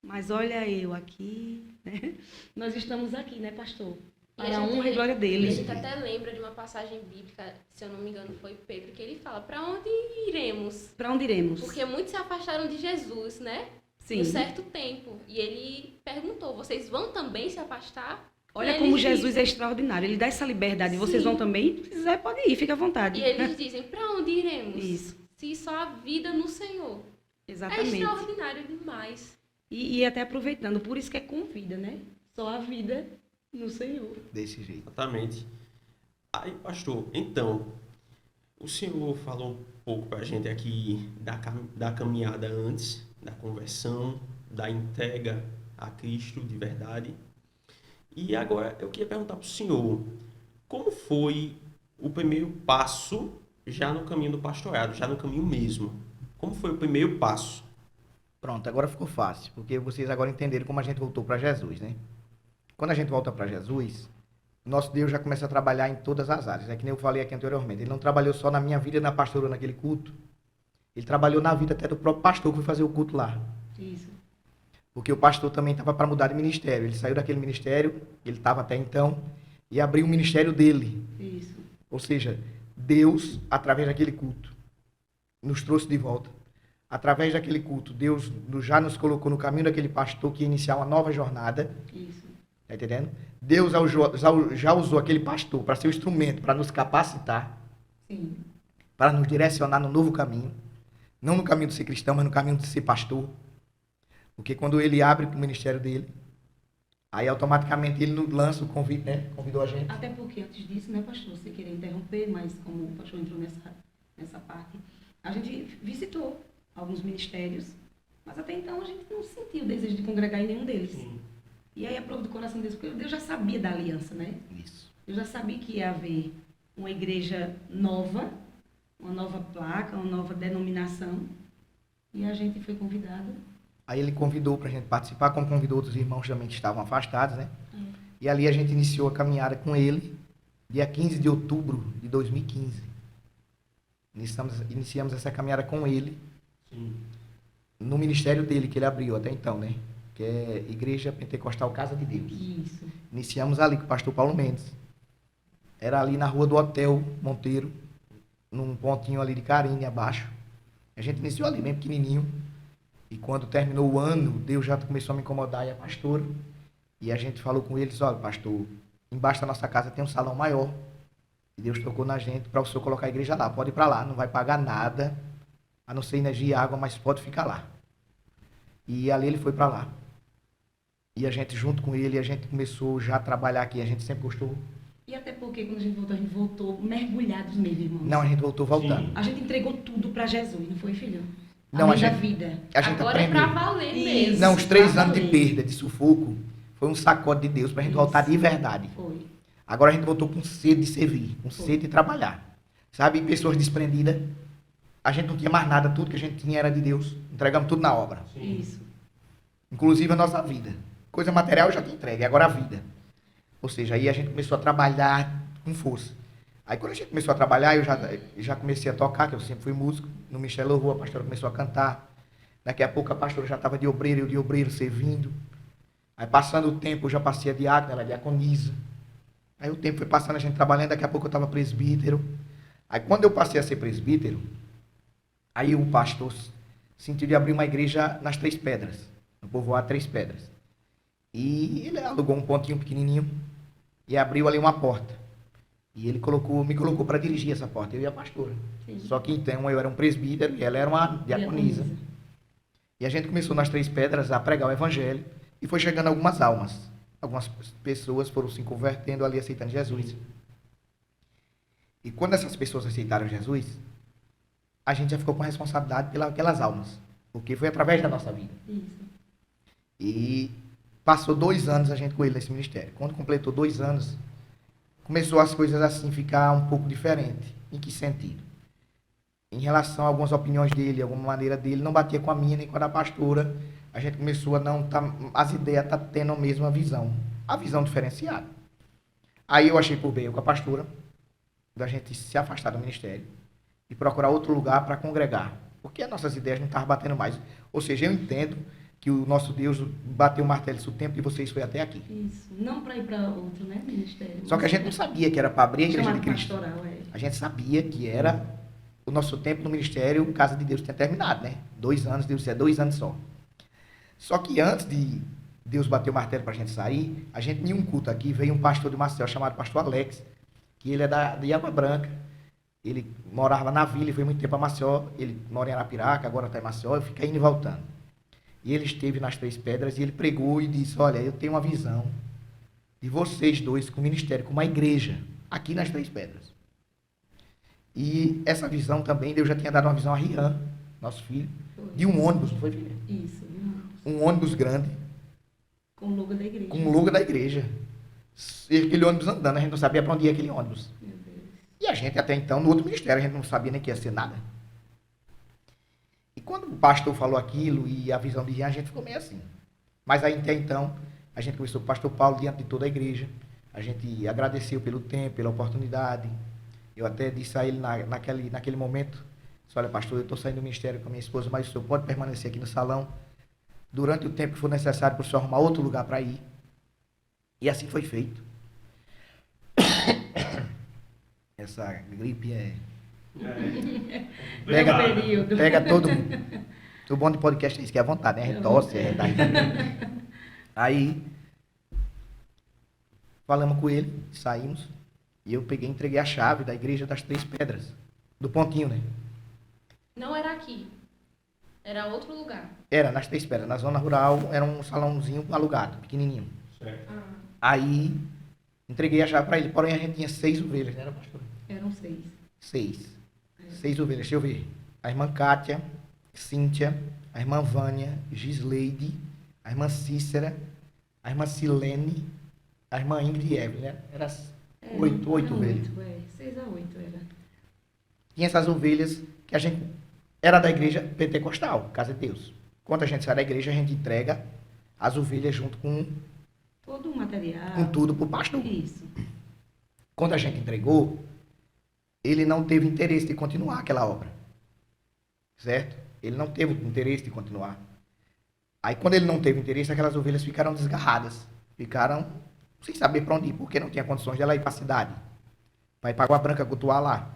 Mas olha eu aqui, né? Nós estamos aqui, né, pastor? E Para a gente- honra e glória E a dele. gente até lembra de uma passagem bíblica, se eu não me engano foi Pedro, que ele fala, para onde iremos? Para onde iremos? Porque muitos se afastaram de Jesus, né? Sim. Um certo tempo. E ele perguntou, vocês vão também se afastar? Olha E como eles Jesus dizem- é extraordinário. Ele dá essa liberdade. Sim. Vocês vão também? Se quiser, pode ir, fica à vontade. E eles dizem, para onde iremos? Isso. Se só a vida no Senhor. É Exatamente. extraordinário demais. E até aproveitando, por isso que é com vida, né? Só a vida no Senhor. Desse jeito. Exatamente. Aí, pastor, então, o senhor falou um pouco para a gente aqui da caminhada antes, da conversão, da entrega a Cristo de verdade. E agora eu queria perguntar para o senhor, como foi o primeiro passo já no caminho do pastorado, já no caminho mesmo? Como foi o primeiro passo? Pronto, agora ficou fácil, porque vocês agora entenderam como a gente voltou para Jesus, né? Quando a gente volta para Jesus, nosso Deus já começa a trabalhar em todas as áreas. É que nem eu falei aqui anteriormente. Ele não trabalhou só na minha vida, na pastora, naquele culto. Ele trabalhou na vida até do próprio pastor que foi fazer o culto lá. Isso. Porque o pastor também estava para mudar de ministério. Ele saiu daquele ministério, ele estava até então, e abriu o ministério dele. Isso. Ou seja, Deus, através daquele culto, nos trouxe de volta. Através daquele culto, Deus já nos colocou no caminho daquele pastor que ia iniciar uma nova jornada. Isso. Tá entendendo? Deus já usou aquele pastor para ser o instrumento, para nos capacitar, Sim. para nos direcionar no novo caminho. Não no caminho de ser cristão, mas no caminho de ser pastor. Porque quando ele abre o ministério dele, aí automaticamente ele nos lança o convite, né? Convidou a gente. Até porque antes disso, né, pastor, você queria interromper, mas como o pastor entrou nessa parte, a gente visitou alguns ministérios, mas até então a gente não sentiu o desejo de congregar em nenhum deles. E aí a prova do coração de Deus, porque Deus já sabia da aliança, né? Isso. Eu já sabia que ia haver uma igreja nova, uma nova placa, uma nova denominação, e a gente foi convidada. Aí ele convidou para a gente participar, como convidou outros irmãos também que estavam afastados, né? E ali a gente iniciou a caminhada com ele, dia 15 de outubro de 2015. Iniciamos essa caminhada com ele, Sim. no ministério dele que ele abriu até então, né? Que é Igreja Pentecostal Casa de Deus. Isso. Iniciamos ali com o pastor Paulo Mendes. Era ali na rua do Hotel Monteiro, num pontinho ali de Carine abaixo. A gente iniciou ali, bem pequenininho. E quando terminou o ano, Deus já começou a me incomodar e a pastora. E a gente falou com eles, olha, pastor, embaixo da nossa casa tem um salão maior. E Deus tocou na gente para o senhor colocar a igreja lá. Pode ir para lá, não vai pagar nada, a não ser energia e água, mas pode ficar lá. E ali ele foi para lá. E a gente, junto com ele, a gente começou já a trabalhar aqui. A gente sempre gostou. E até porque quando a gente voltou mergulhados mesmo, irmãos. Não, a gente voltou voltando. Sim. A gente entregou tudo para Jesus, não foi, filho? Não, Além a da gente- vida. A gente Agora é aprendeu. pra valer Isso. mesmo. Não, os 3 pra anos de valer. perda, de sufoco, foi um sacode de Deus para a gente Isso. voltar de verdade. Foi. Agora a gente voltou com sede de servir, com sede de trabalhar. Sabe, pessoas desprendidas. A gente não tinha mais nada, tudo que a gente tinha era de Deus. Entregamos tudo na obra. Isso. Inclusive a nossa vida. Coisa material eu já tinha entregue, agora a vida. Ou seja, aí a gente começou a trabalhar com força. Aí quando a gente começou a trabalhar, eu já comecei a tocar, que eu sempre fui músico. No Michel Louvor, a pastora começou a cantar. Daqui a pouco a pastora já estava de obreiro, eu de obreiro servindo. Aí passando o tempo, eu já passei a diácono, ela diaconisa. Aí o tempo foi passando, a gente trabalhando, daqui a pouco eu estava presbítero. Aí quando eu passei a ser presbítero, aí o pastor sentiu de abrir uma igreja nas Três Pedras, no povoado Três Pedras. E ele alugou um pontinho pequenininho e abriu ali uma porta. E ele me colocou para dirigir essa porta, eu e a pastora. Sim. Só que então eu era um presbítero e ela era uma diaconisa. E a gente começou nas Três Pedras a pregar o evangelho e foi chegando algumas almas. Algumas pessoas foram se convertendo ali, aceitando Jesus. E quando essas pessoas aceitaram Jesus, a gente já ficou com a responsabilidade pelas almas. Porque foi através da nossa vida. Isso. E passou 2 anos a gente com ele nesse ministério. Quando completou 2 anos, começou as coisas assim ficar um pouco diferente. Em que sentido? Em relação a algumas opiniões dele, alguma maneira dele, não batia com a minha nem com a da pastora. A gente começou a não tá, as ideias tá tendo a mesma visão, a visão diferenciada. Aí eu achei por bem eu com a pastora da gente se afastar do ministério e procurar outro lugar para congregar, porque as nossas ideias não estavam batendo mais. Ou seja, eu entendo que o nosso Deus bateu o martelo, se o tempo de vocês foi até aqui. Isso. Não para ir para outro, né, ministério. Só que a gente não sabia que era para abrir a igreja de Chamado Cristo. pastoral, é. A gente sabia que era o nosso tempo no ministério, Casa de Deus tinha terminado, né? 2 anos, Deus disse, 2 anos só. Só que antes de Deus bater o martelo para a gente sair, a gente tinha um culto aqui, veio um pastor de Maceió chamado pastor Alex, que ele é de Água Branca. Ele morava na vila e foi muito tempo a Maceió. Ele mora em Arapiraca, agora está em Maceió, eu fico indo e voltando. E ele esteve nas Três Pedras e ele pregou e disse, olha, eu tenho uma visão de vocês dois com o ministério, com uma igreja, aqui nas Três Pedras. E essa visão também, Deus já tinha dado uma visão a Rian, nosso filho, de um ônibus, não foi, filha? Isso, Um ônibus grande, com o logo da igreja. com o logo da igreja. E aquele ônibus andando, a gente não sabia para onde ia aquele ônibus. Meu Deus. E a gente até então, no outro ministério, a gente não sabia nem que ia ser nada. E quando o pastor falou aquilo e a visão de Rian, a gente ficou meio assim. Mas aí até então, a gente conversou com o pastor Paulo diante de toda a igreja. A gente agradeceu pelo tempo, pela oportunidade. Eu até disse a ele naquele momento, disse, olha pastor, eu estou saindo do ministério com a minha esposa, mas o senhor pode permanecer aqui no salão durante o tempo que for necessário para o senhor arrumar outro lugar para ir. E assim foi feito. Essa gripe pega todo mundo. O bom de podcast é isso, que é à vontade, né? A gente tosse, a gente dá risada. Aí, falamos com ele, saímos, e eu peguei e entreguei a chave da igreja das Três Pedras, do Pontinho, né? Não era aqui. Era outro lugar. Era, nas Três Pedras, na zona rural, era um salãozinho alugado, pequenininho. Certo. Ah. Aí, entreguei a chave para ele, porém a gente tinha 6 ovelhas, né, pastor? Eram 6. 6. 6 ovelhas, deixa eu ver. A irmã Kátia, Cíntia, a irmã Vânia, Gisleide, a irmã Cícera, a irmã Silene, a irmã Ingrid e Evelyn, né? Era 8 ovelhas. 6 a 8 era. Tinha essas ovelhas que a gente era da igreja pentecostal, Casa de Deus. Quando a gente sai da igreja, a gente entrega as ovelhas junto com Todo o material. tudo para o pastor. Isso. Quando a gente entregou, ele não teve interesse de continuar aquela obra. Certo? Ele não teve interesse de continuar. Aí, quando ele não teve interesse, aquelas ovelhas ficaram desgarradas. Ficaram sem saber para onde ir, porque não tinha condições de ela ir para a cidade. Vai para Água Branca cultuar lá.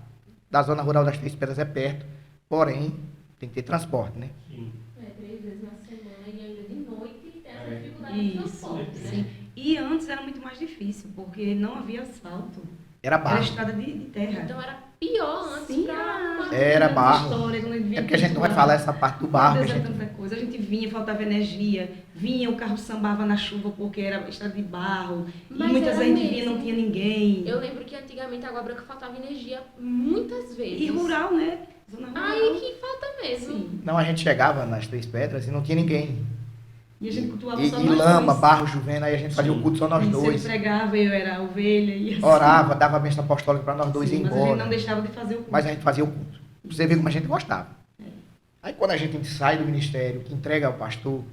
Da zona rural das Três Pedras é perto, porém, tem que ter transporte, né? Sim. 3 vezes na semana e ainda de noite tem essa dificuldade de Isso, transporte, né? sim. E antes era muito mais difícil, porque não havia asfalto. Era Era barro. estrada de terra. Então era pior antes Sim, pra... Era tanta barro. história, quando ele vinha É porque a gente não vai cultuar. falar essa parte do barro. Meu Que a Deus, é gente... tanta coisa. A gente vinha, faltava energia. Vinha, o carro sambava na chuva porque era estrada de barro. Mas e muitas era vezes a gente vinha mesmo. não tinha ninguém. Eu lembro que antigamente a Água Branca faltava energia muitas vezes. E rural, né? Zona rural. Aí que falta mesmo. Sim. Não, a gente chegava nas Três Pedras e não tinha ninguém. E a gente cultuava E só nós lama, dois. barro, chovendo, aí a gente fazia o culto só nós Isso, dois. ele pregava, eu era a ovelha. E assim. Orava, dava a bênção apostólica para nós dois Sim, ir mas a gente embora. não deixava de fazer o culto. Mas a gente fazia o culto. Pra você ver como a gente gostava. Aí quando a gente sai do ministério, que entrega ao pastor,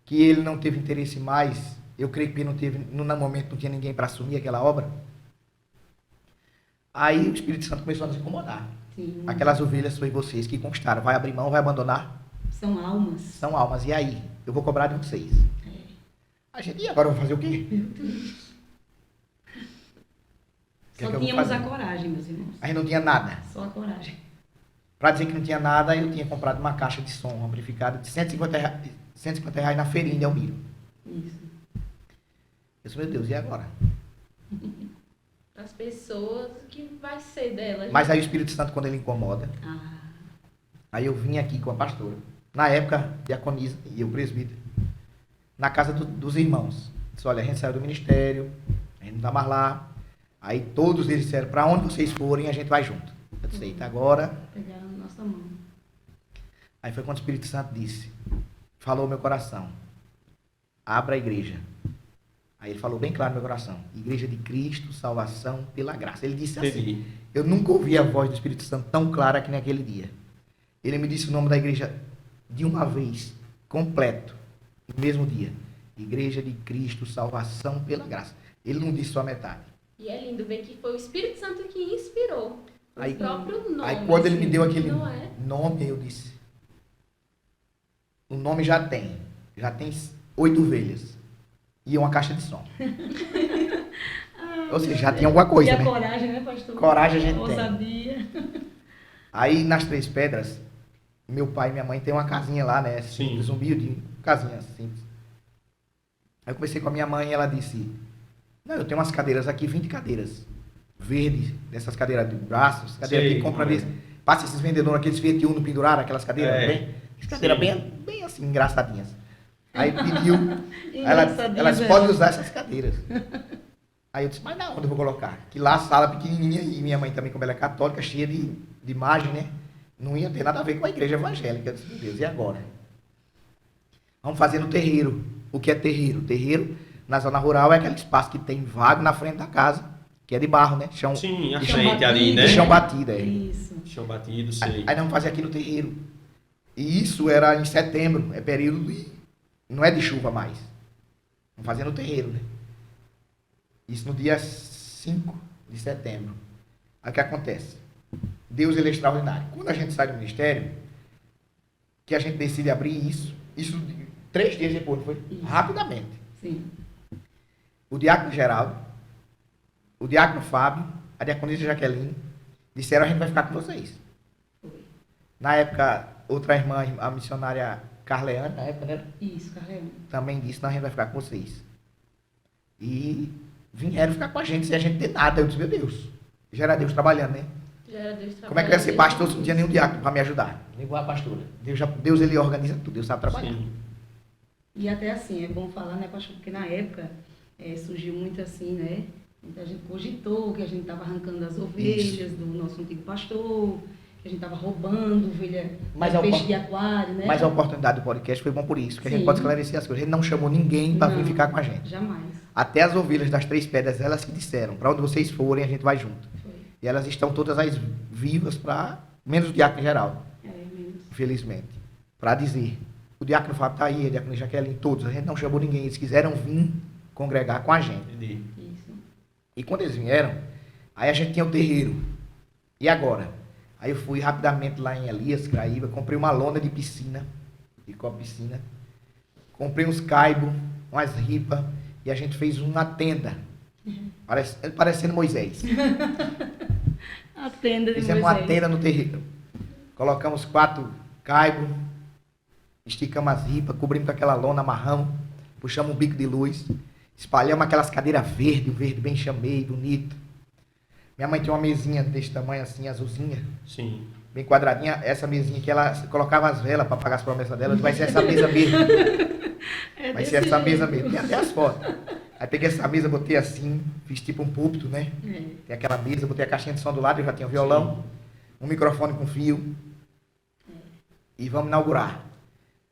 que ele não teve interesse mais, eu creio que ele não teve, no momento não tinha ninguém para assumir aquela obra. Aí o Espírito Santo começou a nos incomodar. Sim. Aquelas ovelhas foi vocês que conquistaram. Vai abrir mão, vai abandonar? São almas. São almas. E aí? Eu vou cobrar de vocês. A gente, e agora eu vou fazer o quê? O que é Só que eu vou tínhamos fazer? a coragem, meus irmãos. A gente não tinha nada. Só a coragem. Para dizer que não tinha nada, eu tinha comprado uma caixa de som amplificada de R$ 150 na feirinha de Elmiro. Isso. Eu disse, meu Deus, e agora? As pessoas, o que vai ser delas? Mas aí o Espírito Santo, quando ele incomoda, Ah, aí eu vim aqui com a pastora. Na época, diaconisa e o presbítero, na casa dos irmãos. Disse, olha, a gente saiu do ministério, a gente não está mais lá. Aí todos eles disseram, para onde vocês forem, a gente vai junto. Eu disse, eita, agora... pegaram a nossa mão. Aí foi quando o Espírito Santo disse, falou ao meu coração, abra a igreja. Aí ele falou bem claro no meu coração, Igreja de Cristo, salvação pela graça. Ele disse assim, Entendi. eu nunca ouvi a voz do Espírito Santo tão clara que naquele dia. Ele me disse o nome da igreja de uma vez, completo, no mesmo dia. Igreja de Cristo, salvação pela graça. Ele não disse só a metade. E é lindo ver que foi o Espírito Santo que inspirou Aí- o próprio nome. Aí quando ele me deu aquele Não é? nome, eu disse, o nome já tem. já tem 8 ovelhas e uma caixa de som. Ou seja, já tem alguma coisa, E a né? coragem, né, pastor? Coragem a gente tem. Ousadia. Aí nas Três Pedras, meu pai e minha mãe tem uma casinha lá, né? Simples, humilde, casinha simples. Aí eu conversei com a minha mãe e ela disse, não, eu tenho umas cadeiras aqui, 20 cadeiras verdes, dessas cadeiras de braços, cadeiras Sei, que compra como é. vezes. Passa esses vendedores, aqueles Fiat Uno penduraram, aquelas cadeiras, É, bem, as cadeiras sim. bem assim, engraçadinhas. Aí pediu, Engraçadinha, elas velho. podem usar essas cadeiras. Aí eu disse, mas na onde eu vou colocar? Que lá a sala pequenininha e minha mãe também, como ela é católica, cheia de imagem, né? Não ia ter nada a ver com a igreja evangélica. Eu disse, meu Deus, e agora? Vamos fazer no terreiro. O que é terreiro? Terreiro, na zona rural, é aquele espaço que tem vago na frente da casa, que é de barro, né? Chão, Sim, a de frente ali, né? de chão batido, é. Isso. Chão batido, Aí sei. nós vamos fazer aqui no terreiro. E isso era em setembro, é período de... Não é de chuva mais. Vamos fazer no terreiro, né? Isso no dia 5 de setembro. Aí o que acontece? Deus, ele é extraordinário. Quando a gente sai do ministério, que a gente decide abrir isso 3 dias depois, não foi? Isso. Rapidamente. Sim. O diácono Geraldo, o diácono Fábio, a diaconisa Jaqueline, disseram, a gente vai ficar com vocês. Foi. Na época, outra irmã, a missionária Carleane, na época, né? Isso, Carleão. Também disse, não, a gente vai ficar com vocês. E vieram ficar com a gente sem a gente ter nada. Eu disse, meu Deus, já era Deus trabalhando, né? Já era Deus Como é que eu ia ser trabalhando. pastor se não tinha nenhum diácono para me ajudar? Nem igual a pastora. Deus, ele organiza tudo, Deus sabe trabalhar. Sim. E até assim, é bom falar, né, pastor? Porque na época surgiu muito assim, né? Muita gente cogitou que a gente estava arrancando as ovelhas do nosso antigo pastor, que a gente estava roubando ovelha, Mas peixe de aquário, né? Mas a oportunidade do podcast foi bom por isso, que a gente Sim. pode esclarecer as coisas. Ele não chamou ninguém para vir Não. ficar com a gente. Jamais. Até as ovelhas das Três Pedras, elas que disseram, para onde vocês forem, a gente vai junto. Foi. E elas estão todas as vivas para, menos o diácono geral, Menos. infelizmente, para dizer. O diácono Fábio está aí, a diácono Jaqueline, todos. A gente não chamou ninguém, eles quiseram vir congregar com a gente. Entendi. Isso. E quando eles vieram, aí a gente tinha o terreiro. E agora? Aí eu fui rapidamente lá em Elias, Craíba, comprei uma lona de piscina, de copo piscina. Comprei uns caibos, umas ripas, e a gente fez uma tenda. Parecendo Moisés. A tenda de Fizemos uma Moisés. tenda no terreiro. Colocamos 4 caibos, esticamos as ripas, cobrimos com aquela lona, amarramos, puxamos um bico de luz, espalhamos aquelas cadeiras verdes, um verde bem chamei, bonito. Minha mãe tinha uma mesinha desse tamanho assim, azulzinha, Sim. bem quadradinha. Essa mesinha que ela colocava as velas para pagar as promessas dela, vai ser essa mesa mesmo. Vai ser essa mesa mesmo. Tem até as fotos. Aí peguei essa mesa, botei assim, fiz tipo um púlpito, né? Tem aquela mesa, botei a caixinha de som do lado, eu já tinha um violão, um microfone com fio. E vamos inaugurar.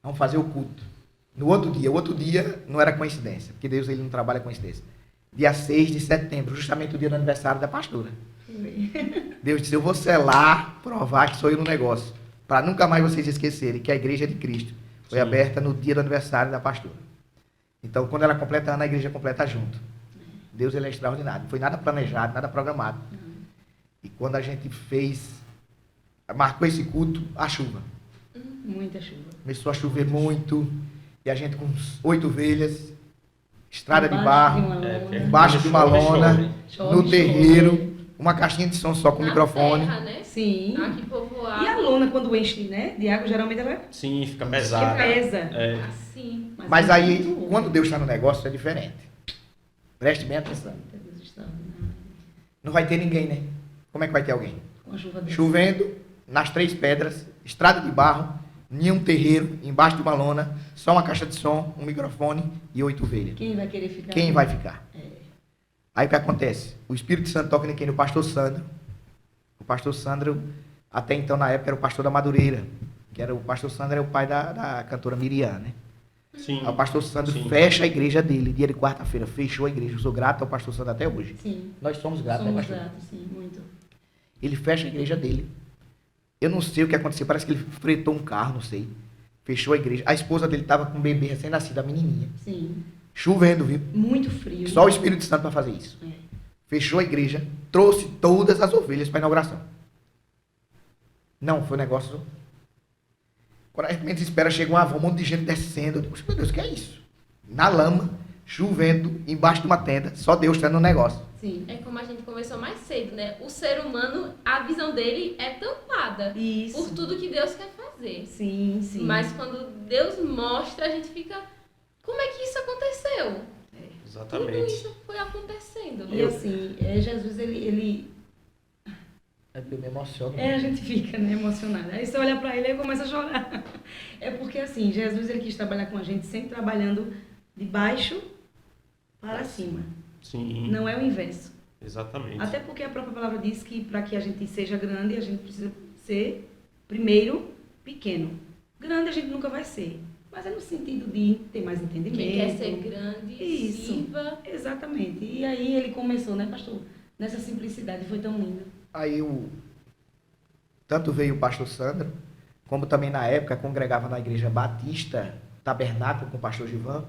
Vamos fazer o culto. No outro dia não era coincidência, porque Deus ele não trabalha com coincidência. Dia 6 de setembro, justamente o dia do aniversário da pastora. Deus disse, eu vou selar, provar que sou eu no negócio, para nunca mais vocês esquecerem que a igreja de Cristo foi Sim. aberta no dia do aniversário da pastora. Então, quando ela completa ano, a igreja completa junto. Deus ele é extraordinário. Não foi nada planejado, nada programado. E quando a gente marcou esse culto, a chuva. Muita chuva. Começou a chover muito, e a gente com 8 ovelhas, estrada de barro, embaixo de uma lona, Chove, no chove. terreiro, uma caixinha de som só com Na microfone. terra, né? Sim. Aqui povoado. E a lona, quando enche, né, de água, geralmente ela Sim, fica que pesado. pesa. É. Assim. Mas é aí, muito bom. quando Deus está no negócio, é diferente. Preste bem atenção. Deus extraordinário. Não vai ter ninguém, né? Como é que vai ter alguém? Com a chuva dessa. Chovendo, nas Três Pedras, estrada de barro, nenhum terreiro, embaixo de uma lona, só uma caixa de som, um microfone e 8 ovelhas. Quem vai querer ficar? Quem ali? vai ficar? É. Aí o que acontece? O Espírito Santo toca em quem? No pastor Sandro. O pastor Sandro, até então, na época, era o pastor da Madureira. Que era o pastor Sandro, era o pai da cantora Miriam, né? Sim. Aí o pastor Sandro Sim. fecha a igreja dele, dia de quarta-feira, fechou a igreja. Eu sou grato ao pastor Sandro até hoje. Sim. Nós somos gratos, né, Somos pastor? gratos, sim, muito. Ele fecha a igreja dele. Eu não sei o que aconteceu, parece que ele fretou um carro, não sei. Fechou a igreja. A esposa dele estava com um bebê recém-nascido, a menininha. Sim. Chovendo, viu? Muito frio. Só o Espírito Santo para fazer isso. É. Fechou a igreja, trouxe todas as ovelhas para a inauguração. Não, foi um negócio. Quando a gente menos espera, chega uma van, um monte de gente descendo. Eu digo, meu Deus, o que é isso? Na lama, chovendo, embaixo de uma tenda, só Deus está no negócio. Sim. É como a gente conversou mais cedo, né? O ser humano, a visão dele é tampada Isso. por tudo que Deus quer fazer. Sim, sim. Mas quando Deus mostra, a gente fica... Como é que isso aconteceu? Tudo Exatamente. isso foi acontecendo. E assim, Jesus, ele Eu me emociono. a gente fica, né, emocionada. Aí você olha pra ele e começa a chorar. É porque assim, Jesus, ele quis trabalhar com a gente sempre trabalhando de baixo para cima. Sim, Não é o inverso. exatamente. Até porque a própria palavra diz que para que a gente seja grande, a gente precisa ser, primeiro, pequeno. Grande a gente nunca vai ser. Mas é no sentido de ter mais entendimento. Quem quer ser grande, Isso. sirva. Exatamente. E aí ele começou, né, pastor? Nessa simplicidade, foi tão lindo. Aí tanto veio o pastor Sandro, como também na época congregava na igreja Batista Tabernáculo com o pastor Givan,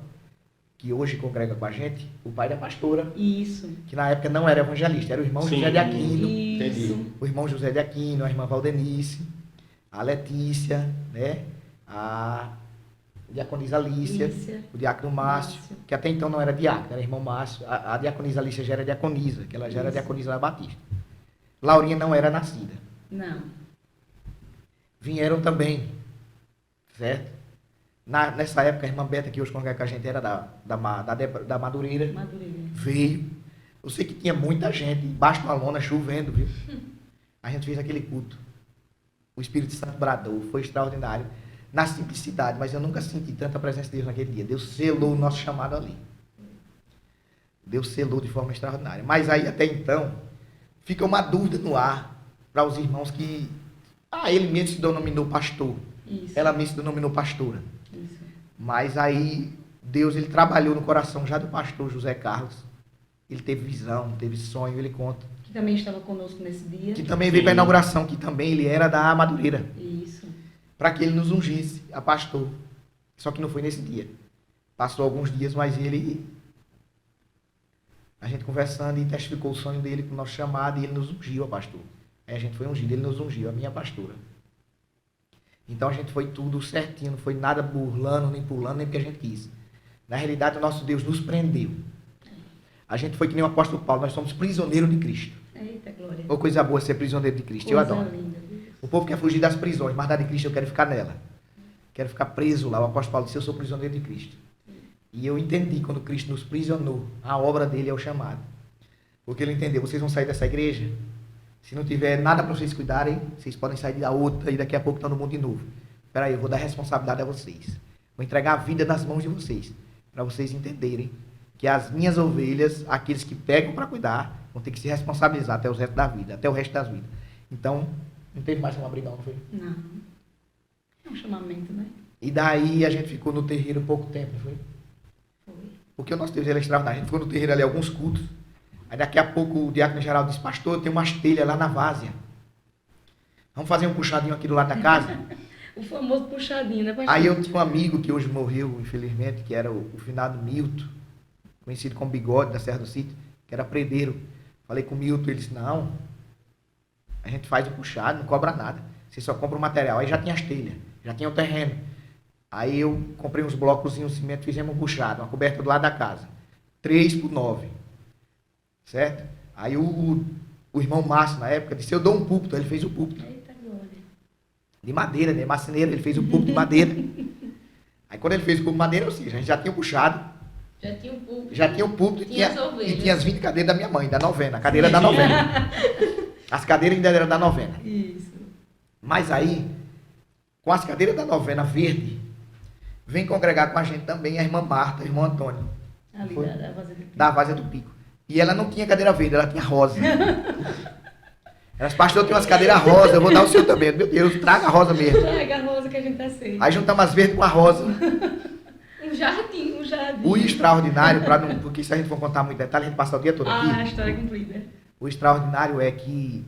que hoje congrega com a gente, o pai da pastora, Isso. que na época não era evangelista, era o irmão Sim. José de Aquino, Entendi. o irmão José de Aquino, a irmã Valdenice, a Letícia, né? A diaconisa Alícia, Lícia. o diácono Márcio, que até então não era diácono, era irmão Márcio. A diaconisa Alícia já era diaconisa, que ela já era Isso. diaconisa da Batista. Laurinha não era nascida. Não. Vieram também, certo? Nessa época, a irmã Beta, que hoje congrega com a gente, era da Madureira, Madureira. veio. Eu sei que tinha muita gente, embaixo da lona, chovendo, viu? A gente fez aquele culto. O Espírito Santo bradou, foi extraordinário. Na simplicidade, mas eu nunca senti tanta presença de Deus naquele dia. Deus selou o nosso chamado ali. Deus selou de forma extraordinária. Mas aí, até então, fica uma dúvida no ar para os irmãos que... ele mesmo se denominou pastor. Isso. Ela mesmo se denominou pastora. Isso. Mas aí, Deus, ele trabalhou no coração já do pastor José Carlos. Ele teve visão, teve sonho, ele conta. Que também estava conosco nesse dia. Que também veio para a inauguração, que também ele era da Madureira. Isso. Para que ele nos ungisse a pastor. Só que não foi nesse dia. Passou alguns dias, mas a gente conversando e testificou o sonho dele com o nosso chamado e ele nos ungiu a pastor. Aí a gente foi ungido, ele nos ungiu, a minha pastora. Então a gente foi tudo certinho, não foi nada burlando, nem pulando, nem porque a gente quis. Na realidade, o nosso Deus nos prendeu. A gente foi que nem o apóstolo Paulo, nós somos prisioneiros de Cristo. Eita, glória. Ou coisa boa ser prisioneiro de Cristo, eu Coisa adoro. linda. O povo quer fugir das prisões, mas da de Cristo eu quero ficar nela. Quero ficar preso lá. O apóstolo Paulo disse, eu sou prisioneiro de Cristo. E eu entendi quando Cristo nos prisionou, a obra dele é o chamado. Porque ele entendeu, vocês vão sair dessa igreja, se não tiver nada para vocês cuidarem, vocês podem sair da outra e daqui a pouco estão no mundo de novo. Espera aí, eu vou dar responsabilidade a vocês. Vou entregar a vida nas mãos de vocês, para vocês entenderem que as minhas ovelhas, aqueles que pegam para cuidar, vão ter que se responsabilizar até o resto da vida, até o resto das vidas. Então, não teve mais uma brigão, não foi? Não. É um chamamento, né? E daí a gente ficou no terreiro pouco tempo, não foi? Foi. Porque o nosso Deus ele é extraordinário. A gente ficou no terreiro ali alguns cultos. Aí daqui a pouco o diácono geral disse, pastor, tem umas telhas lá na várzea. Vamos fazer um puxadinho aqui do lado da casa? O famoso puxadinho, né, pastor? Aí eu tinha um amigo que hoje morreu, infelizmente, que era o finado Milton, conhecido como Bigode, da Serra do Sítio, que era predeiro. Falei com o Milton, ele disse, não, a gente faz o puxado, não cobra nada. Você só compra o material. Aí já tinha as telhas, já tinha o terreno. Aí eu comprei uns blocos de cimento, fizemos um puxado, uma coberta do lado da casa. 3x9. Certo? Aí o irmão Márcio, na época, disse, eu dou um púlpito. Aí ele fez o púlpito. Eita, glória. De madeira, né? Marceneiro, ele fez o púlpito de madeira. Aí quando ele fez o púlpito de madeira, ou seja, a gente já tinha puxado, Já tinha um público. já tinha o púlpito Tinha as e ovelhas. tinha as 20 cadeiras da minha mãe, da novena, a cadeira da novena. As cadeiras ainda eram da novena. Isso. Mas aí, com as cadeiras da novena verde, vem congregar com a gente também a irmã Marta, o irmão Antônio, Ali Foi? da Vazia do da Várzea do Pico. E ela não tinha cadeira verde, ela tinha rosa. Elas, pastor, tem umas cadeiras rosa, eu vou dar o seu também. Meu Deus, traga a rosa mesmo. Pega a rosa que a gente tá sem. Aí juntamos as verdes com a rosa. Um jardim. Um jardim. O extraordinário, porque se a gente for contar muito detalhe, a gente passa o dia todo aqui. Ah, a história é concluída. O extraordinário é que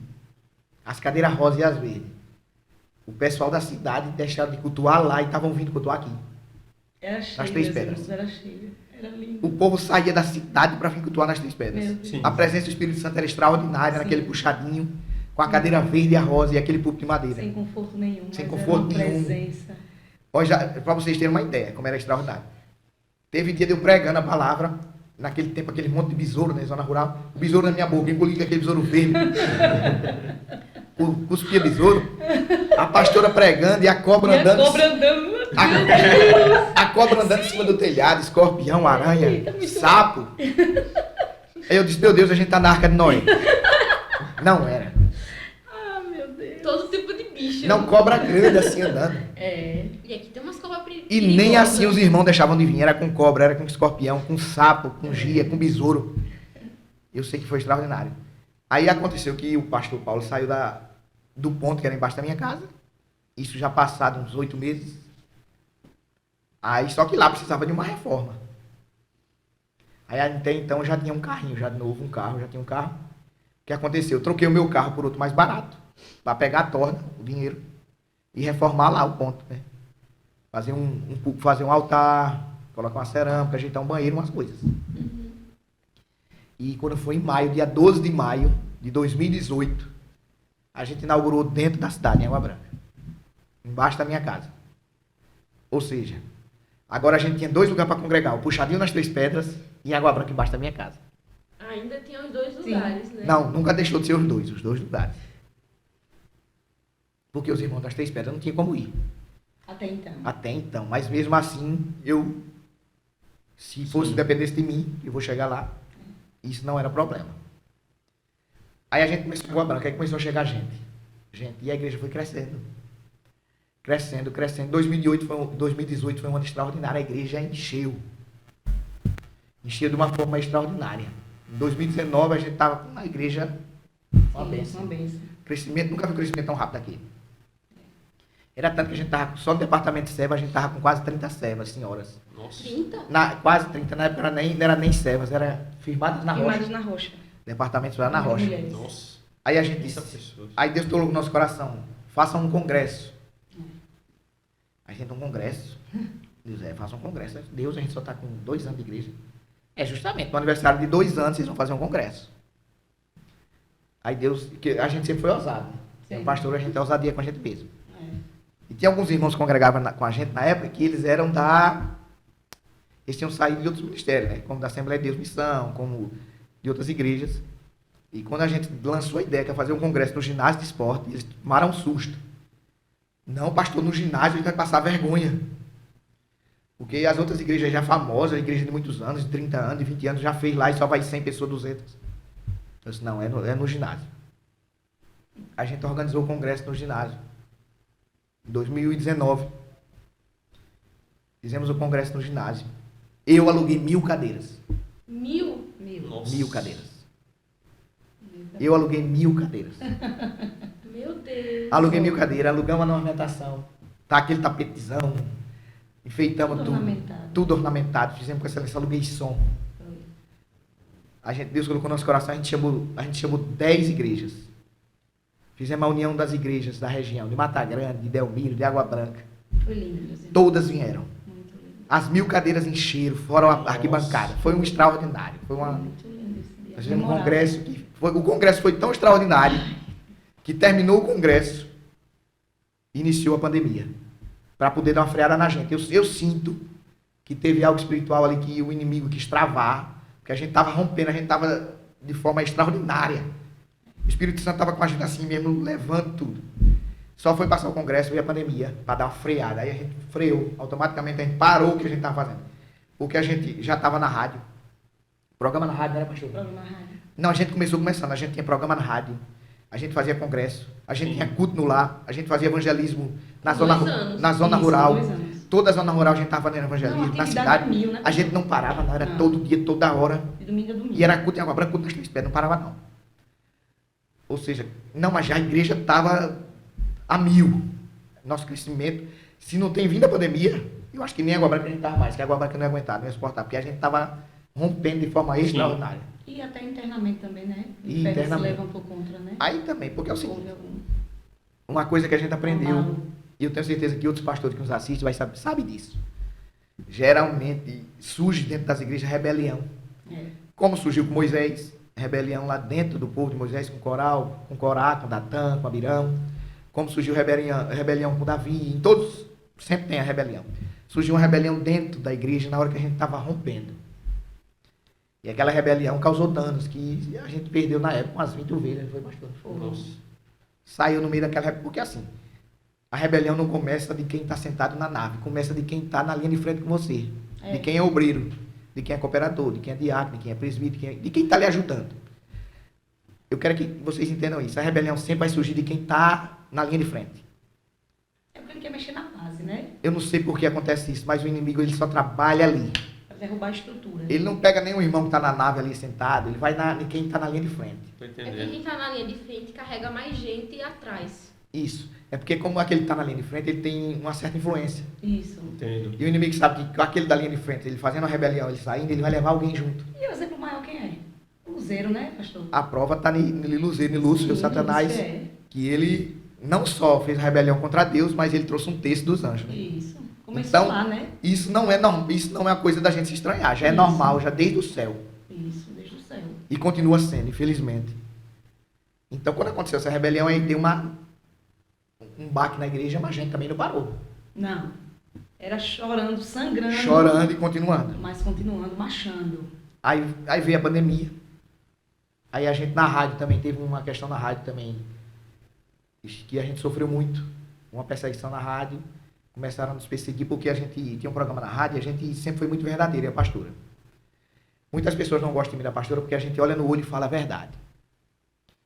as cadeiras rosa e as verdes, o pessoal da cidade deixaram de cultuar lá e estavam vindo cultuar aqui. Era cheio. Nas Três esse Pedras. grupo, era cheio. Era lindo. O povo saía da cidade para vir cultuar nas Três Pedras. Meu Deus. Sim. A presença do Espírito Santo era extraordinária, Sim. naquele puxadinho, com a cadeira verde e a rosa e aquele púlpito de madeira. Sem conforto nenhum. Sem mas conforto era uma nenhum. presença. Para vocês terem uma ideia, como era extraordinário. Teve dia de eu pregando a palavra, naquele tempo, aquele monte de besouro, né, zona rural, o besouro na minha boca, engoli aquele besouro verde, cuspia besouro, a pastora pregando e a cobra andando. A cobra andando em cima do telhado, escorpião, aranha, sapo. Aí eu disse, meu Deus, a gente tá na Arca de Noé. Não era. Todo tipo de bicho. Não, cobra grande assim andando. E aqui tem umas cobras E nem assim os irmãos deixavam de vir. Era com cobra, era com escorpião, com sapo, com gia, com besouro. Eu sei que foi extraordinário. Aí aconteceu que o pastor Paulo saiu do ponto que era embaixo da minha casa. Isso já passado uns 8 meses. Aí só que lá precisava de uma reforma. Aí até então eu já tinha um carrinho, já de novo, já tinha um carro. O que aconteceu? Eu troquei o meu carro por outro mais barato. Para pegar a torna, o dinheiro. E reformar lá o ponto, né? Fazer um altar, colocar uma cerâmica, ajeitar um banheiro, umas coisas. E quando foi em maio, dia 12 de maio de 2018, a gente inaugurou dentro da cidade, em Água Branca. Embaixo da minha casa. Ou seja, agora a gente tinha 2 lugares para congregar. O Puxadinho nas Três Pedras e em Água Branca, embaixo da minha casa. Ainda tinha os 2 lugares, né? Não, nunca deixou de ser os dois lugares. Porque os irmãos das Três Pedras não tinham como ir. Até então. Mas mesmo assim, se fosse dependesse de mim, eu vou chegar lá. Isso não era problema. Aí a gente começou em Água Branca, aí começou a chegar gente. E a igreja foi crescendo. Crescendo. 2018 foi um ano extraordinário. A igreja encheu. Encheu de uma forma extraordinária. Em 2019 a gente estava com uma igreja, uma bênção. Crescimento, nunca vi um crescimento tão rápido aqui. Era tanto que a gente estava, só no departamento de servas, a gente estava com quase 30 servas, senhoras. Nossa. 30? Quase 30, na época não era nem servas, era firmadas na rocha. Departamento lá na rocha. Nossa. Aí a gente disse, aí Deus tocou no nosso coração, faça um congresso. A gente um congresso. Deus, faça um congresso. Deus, a gente só está com 2 anos de igreja. Justamente, no aniversário de 2 anos, vocês vão fazer um congresso. Aí Deus, que a gente sempre foi ousado. O pastor, a gente é ousadia com a gente mesmo. E tinha alguns irmãos que congregavam com a gente na época, que eles eram eles tinham saído de outros ministérios, né? Como da Assembleia de Deus Missão, como de outras igrejas. E quando a gente lançou a ideia que ia fazer um congresso no ginásio de esporte, eles tomaram um susto. Não, pastor, no ginásio ele vai passar vergonha. Porque as outras igrejas já famosas, igreja de muitos anos, de 30 anos, de 20 anos, já fez lá e só vai 100 pessoas, 200. Eu disse, não, é no ginásio. A gente organizou o congresso no ginásio. Em 2019. Fizemos o congresso no ginásio. Eu aluguei 1000 cadeiras. 1000? 1000 cadeiras. Eu aluguei 1000 cadeiras. Meu Deus. Aluguei 1000 cadeiras, alugamos a ornamentação. Tá aquele tapetezão. Enfeitamos tudo ornamentado. Fizemos com excelência, aluguei som. Deus colocou no nosso coração, a gente chamou 10 igrejas. Fizemos a união das igrejas da região, de Mata Grande, de Delmiro, de Água Branca. Foi lindo. Todas vieram. Muito lindo. As 1000 cadeiras encheram, fora a arquibancada. Foi um extraordinário. Muito lindo esse dia. Nós fizemos um congresso o congresso foi tão extraordinário que terminou o congresso e iniciou a pandemia. Para poder dar uma freada na gente. Eu sinto que teve algo espiritual ali que o inimigo quis travar, porque a gente estava rompendo, a gente estava de forma extraordinária. O Espírito Santo estava com a gente assim mesmo, levando tudo. Só foi passar o congresso e a pandemia, para dar uma freada. Aí a gente freou, automaticamente a gente parou o que a gente estava fazendo. Porque a gente já estava na rádio. Programa na rádio, não era, pastor? Programa na rádio. Não, a gente começando, a gente tinha programa na rádio. A gente fazia congresso, a gente tinha culto no lar, a gente fazia evangelismo na zona rural. 2 anos. Toda a zona rural a gente estava fazendo evangelismo, Não, na atividade cidade. a mil, né? A gente não parava, não, era Não. todo dia, toda hora. De domingo a domingo. E era culto em Água Branca, culto nas Três Pedras, não parava não. Ou seja, não, mas já a igreja estava a 1000. Nosso crescimento, se não tem vindo a pandemia, eu acho que nem Água Branca a gente estava mais, que a Água Branca não ia aguentar, não ia suportar, porque a gente estava rompendo de forma extraordinária. E até internamente também, né? E Férias internamente. levam por contra, né? Aí também, porque é o seguinte, Houve algum uma coisa que a gente aprendeu, abalo. e eu tenho certeza que outros pastores que nos assistem sabe disso. Geralmente surge dentro das igrejas rebelião. É. Como surgiu com Moisés, rebelião lá dentro do povo de Moisés, com Coral, com Corá, com Datã, com Abirão. Como surgiu rebelião com Davi, em todos sempre tem a rebelião. Surgiu uma rebelião dentro da igreja na hora que a gente estava rompendo. E aquela rebelião causou danos que a gente perdeu na época umas 20 ovelhas, foi bastante. Nossa. Saiu no meio daquela rebelião, porque assim, a rebelião não começa de quem está sentado na nave, começa de quem está na linha de frente com você. De quem é obreiro, de quem é cooperador, de quem é diácono, de quem é presbítero, de quem está lhe ajudando. Eu quero que vocês entendam isso. A rebelião sempre vai surgir de quem está na linha de frente. É porque ele quer mexer na base, né? Eu não sei por que acontece isso, mas o inimigo ele só trabalha ali. Para derrubar a estrutura. Ele não pega nenhum irmão que está na nave ali sentado, ele vai em quem está na linha de frente. Tô É que entendendo. quem tá na linha de frente carrega mais gente atrás. Isso. É porque como aquele está na linha de frente, ele tem uma certa influência. Isso. Entendo. E o inimigo sabe que com aquele da linha de frente, ele fazendo a rebelião, ele saindo, ele vai levar alguém junto. E o exemplo maior quem é? O Luzeiro, né, pastor? A prova está em Lúcio, Sim, Satanás, isso é. que ele não só fez a rebelião contra Deus, mas ele trouxe um terço dos anjos. Né? Isso. Começou Então, lá, né? Isso não é uma coisa da gente se estranhar, já é Isso. normal, já desde o céu. Isso, desde o céu. E continua sendo, infelizmente. Então, quando aconteceu essa rebelião, aí deu um baque na igreja, mas a gente também não parou. Não. Era chorando, sangrando. Chorando e continuando. Mas continuando, marchando. Aí veio a pandemia. Aí a gente na rádio também, teve uma questão na rádio também, que a gente sofreu muito. Uma perseguição na rádio. Começaram a nos perseguir porque a gente tinha um programa na rádio e a gente sempre foi muito verdadeiro, e a pastora. Muitas pessoas não gostam de mim da pastora porque a gente olha no olho e fala a verdade.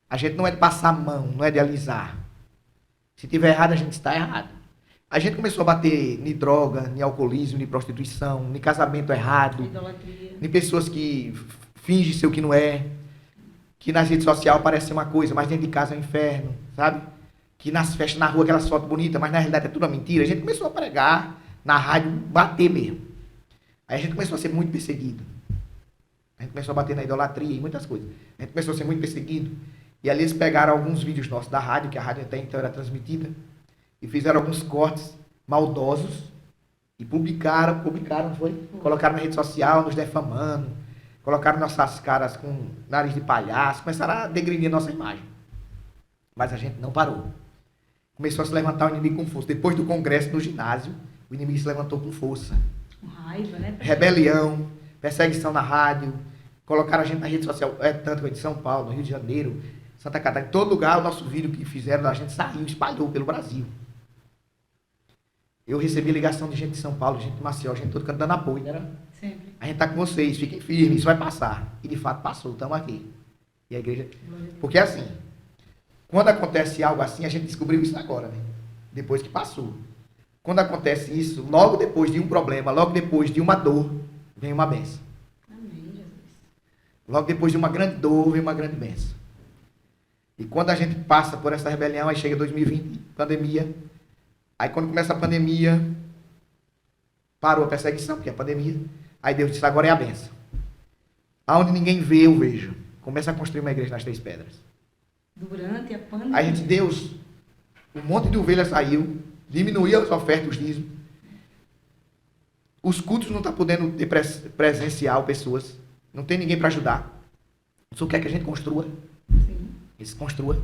A gente não é de passar a mão, não é de alisar. Se tiver errado, a gente está errado. A gente começou a bater em droga, em alcoolismo, em prostituição, em casamento errado, Idolatria. em pessoas que fingem ser o que não é, que nas redes sociais parece ser uma coisa, mas dentro de casa é um inferno, sabe? Que nas festas, na rua, aquelas fotos bonitas, mas na realidade é tudo uma mentira. A gente começou a pregar na rádio, bater mesmo. Aí a gente começou a ser muito perseguido. A gente começou a bater na idolatria e muitas coisas. A gente começou a ser muito perseguido. E ali eles pegaram alguns vídeos nossos da rádio, que a rádio até então era transmitida, e fizeram alguns cortes maldosos e publicaram, não foi? Colocaram na rede social, nos defamando, colocaram nossas caras com nariz de palhaço, começaram a degredir a nossa imagem. Mas a gente não parou. Começou a se levantar o inimigo com força. Depois do congresso no ginásio, o inimigo se levantou com força. Com raiva, né? Rebelião, perseguição na rádio, colocaram a gente na rede social, tanto que de São Paulo, no Rio de Janeiro, Santa Catarina, em todo lugar, o nosso vídeo que fizeram, a gente saiu, espalhou pelo Brasil. Eu recebi ligação de gente de São Paulo, gente de Maceió, gente todo canto dando apoio, né? Sempre. A gente está com vocês, fiquem firmes, isso vai passar. E de fato passou, estamos aqui. E a igreja... Porque assim, quando acontece algo assim, a gente descobriu isso agora, né? Depois que passou. Quando acontece isso, logo depois de um problema, logo depois de uma dor, vem uma bênção. Amém, Jesus. Logo depois de uma grande dor, vem uma grande bênção. E quando a gente passa por essa rebelião, aí chega 2020, pandemia. Aí quando começa a pandemia, parou a perseguição, porque é a pandemia. Aí Deus disse, agora é a bênção. Aonde ninguém vê, eu vejo. Começa a construir uma igreja nas Três Pedras. Durante a pandemia. Aí a gente, Deus, um monte de ovelha saiu, diminuiu as ofertas, os dízimos. Os cultos não estão podendo ter presencial pessoas. Não tem ninguém para ajudar. O senhor quer que a gente construa? Sim. Eles construa.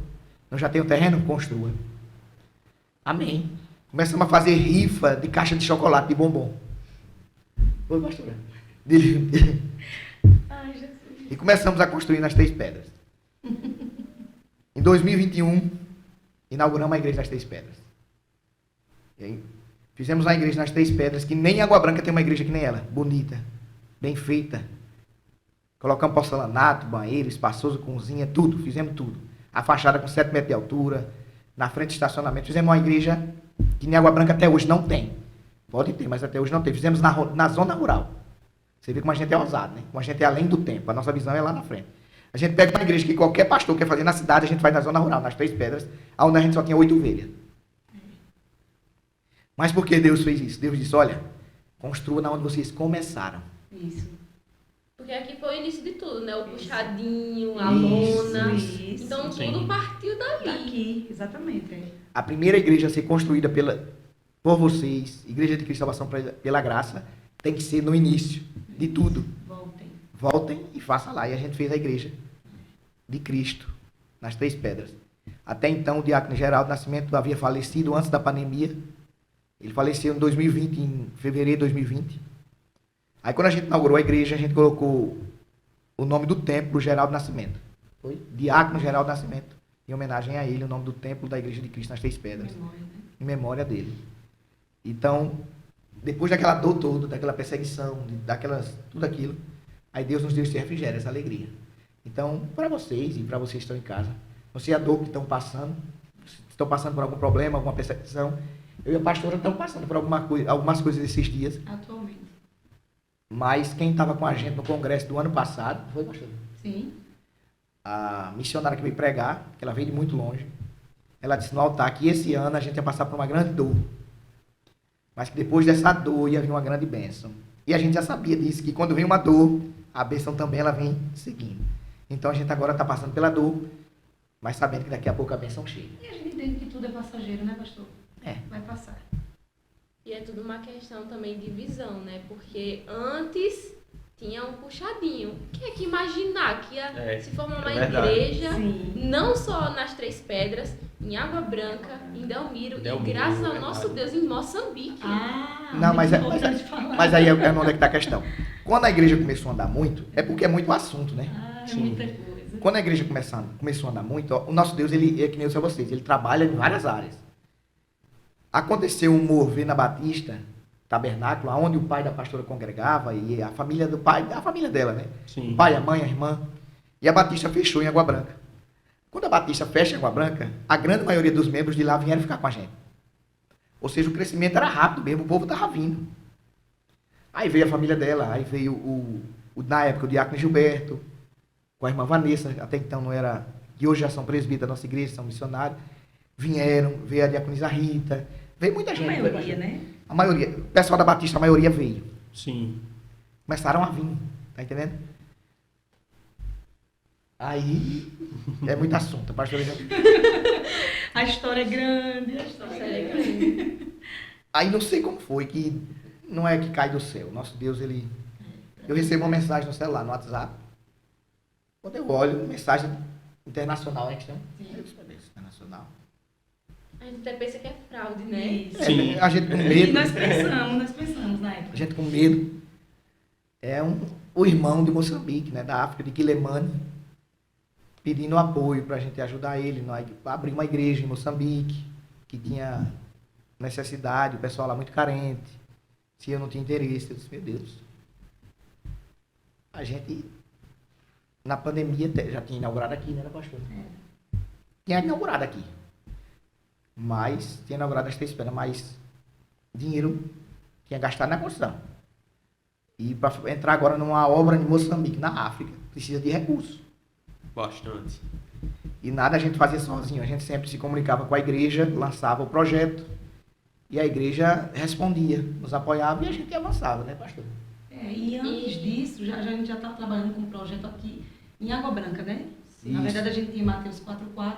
Não já tem o terreno? Construa. Amém. Começamos a fazer rifa de caixa de chocolate, de bombom. Foi, pastora? Ai, Jesus. E começamos a construir nas Três Pedras. Em 2021, inauguramos a igreja das Três Pedras. E aí, fizemos uma igreja nas Três Pedras, que nem Água Branca tem uma igreja que nem ela. Bonita, bem feita. Colocamos porcelanato, banheiro, espaçoso, cozinha, tudo. Fizemos tudo. A fachada com 7 metros de altura. Na frente do estacionamento. Fizemos uma igreja que nem Água Branca até hoje não tem. Pode ter, mas até hoje não tem. Fizemos na zona rural. Você vê como a gente é ousado, né? Como a gente é além do tempo. A nossa visão é lá na frente. A gente pega uma igreja que qualquer pastor quer fazer na cidade, a gente faz na zona rural, nas Três Pedras, onde a gente só tinha 8 ovelhas. Mas por que Deus fez isso? Deus disse, olha, construa na onde vocês começaram. Isso. Porque aqui foi o início de tudo, né? O puxadinho, a Isso, lona. isso. Então Sim. tudo partiu dali. Daqui, exatamente. É. A primeira igreja a ser construída por vocês, Igreja de Cristo Salvação pela Graça, tem que ser no início de tudo. Voltem. Voltem e façam lá. E a gente fez a igreja de Cristo, nas Três Pedras. Até então, o diácono Geraldo Nascimento havia falecido antes da pandemia. Ele faleceu em 2020, em fevereiro de 2020. Aí quando a gente inaugurou a igreja, a gente colocou o nome do templo, Geraldo Nascimento. Foi? Diácono Geraldo Nascimento. Em homenagem a ele, o nome do templo da Igreja de Cristo nas Três Pedras. Memória, né? Em memória dele. Então, depois daquela dor toda, daquela perseguição, tudo aquilo, aí Deus nos deu esse refrigério, essa alegria. Então, para vocês e para vocês que estão em casa, não sei a dor que estão passando, se estão passando por algum problema, alguma perseguição, eu e a pastora estamos passando por algumas coisas esses dias, Atualmente. mas quem estava com a gente no congresso do ano passado, foi, pastora? Sim. A missionária que veio pregar, que ela veio de muito longe, ela disse no altar que esse ano a gente ia passar por uma grande dor, mas que depois dessa dor ia vir uma grande bênção. E a gente já sabia disso, que quando vem uma dor, a bênção também ela vem seguindo. Então a gente agora está passando pela dor, mas sabendo que daqui a pouco a bênção chega. E a gente entende que tudo é passageiro, né, pastor? É. Vai passar. E é tudo uma questão também de visão, né? Porque antes tinha um puxadinho. Quem é que imaginar que ia se formar uma verdade. igreja, Sim. não só nas Três Pedras, em Água Branca, em Delmiro, e graças ao nosso Deus, em Moçambique. Não, mas muito importante falar. mas aí é onde é que está a questão. Quando a igreja começou a andar muito, é porque é muito assunto, né? É Sim. muita coisa. Quando a igreja começou a andar muito, ó, o nosso Deus, ele é que nem eu disse a vocês, ele trabalha em várias áreas. Aconteceu um mover na Batista, tabernáculo, onde o pai da pastora congregava, e a família do pai, a família dela, né? Sim. O pai, a mãe, a irmã. E a Batista fechou em Água Branca. Quando a Batista fecha em Água Branca, a grande maioria dos membros de lá vieram ficar com a gente. Ou seja, o crescimento era rápido mesmo, o povo estava vindo. Aí veio a família dela, aí veio na época o diácono Gilberto, com a irmã Vanessa, até então não era, que hoje já são presbíteros da nossa igreja, são missionários. Vieram, veio a diaconisa Rita, veio muita A gente. maioria, né? A maioria, o pessoal da Batista, a maioria veio. Sim. Começaram a vir, tá entendendo? Aí é muito assunto, a pastora já... A história é grande, a história é grande. Aí não sei como foi, que não é que cai do céu. Nosso Deus, ele... Eu recebo uma mensagem no celular, no WhatsApp. Quando eu olho, mensagem internacional, né? Internacional. A gente até pensa que é fraude, né? Isso. Sim. A gente com E medo. nós pensamos na época. A gente com medo. É o irmão de Moçambique, né? Da África, de Quilemane, pedindo apoio para a gente ajudar ele. Abrir uma igreja em Moçambique, que tinha necessidade, o pessoal lá muito carente. Se eu não tinha interesse, eu disse, meu Deus. A gente, na pandemia, já tinha inaugurado aqui, né, pastor? Tinha inaugurado aqui. Mas, tinha inaugurado as Três Pedras, mas dinheiro tinha gastado na construção. E para entrar agora numa obra em Moçambique, na África, precisa de recursos. Bastante. E nada a gente fazia sozinho. A gente sempre se comunicava com a igreja, lançava o projeto, e a igreja respondia, nos apoiava e a gente avançava, né, pastor? E antes disso, a gente já estava trabalhando com um projeto aqui em Água Branca, né? Na Isso. verdade, a gente tinha Mateus 4:4,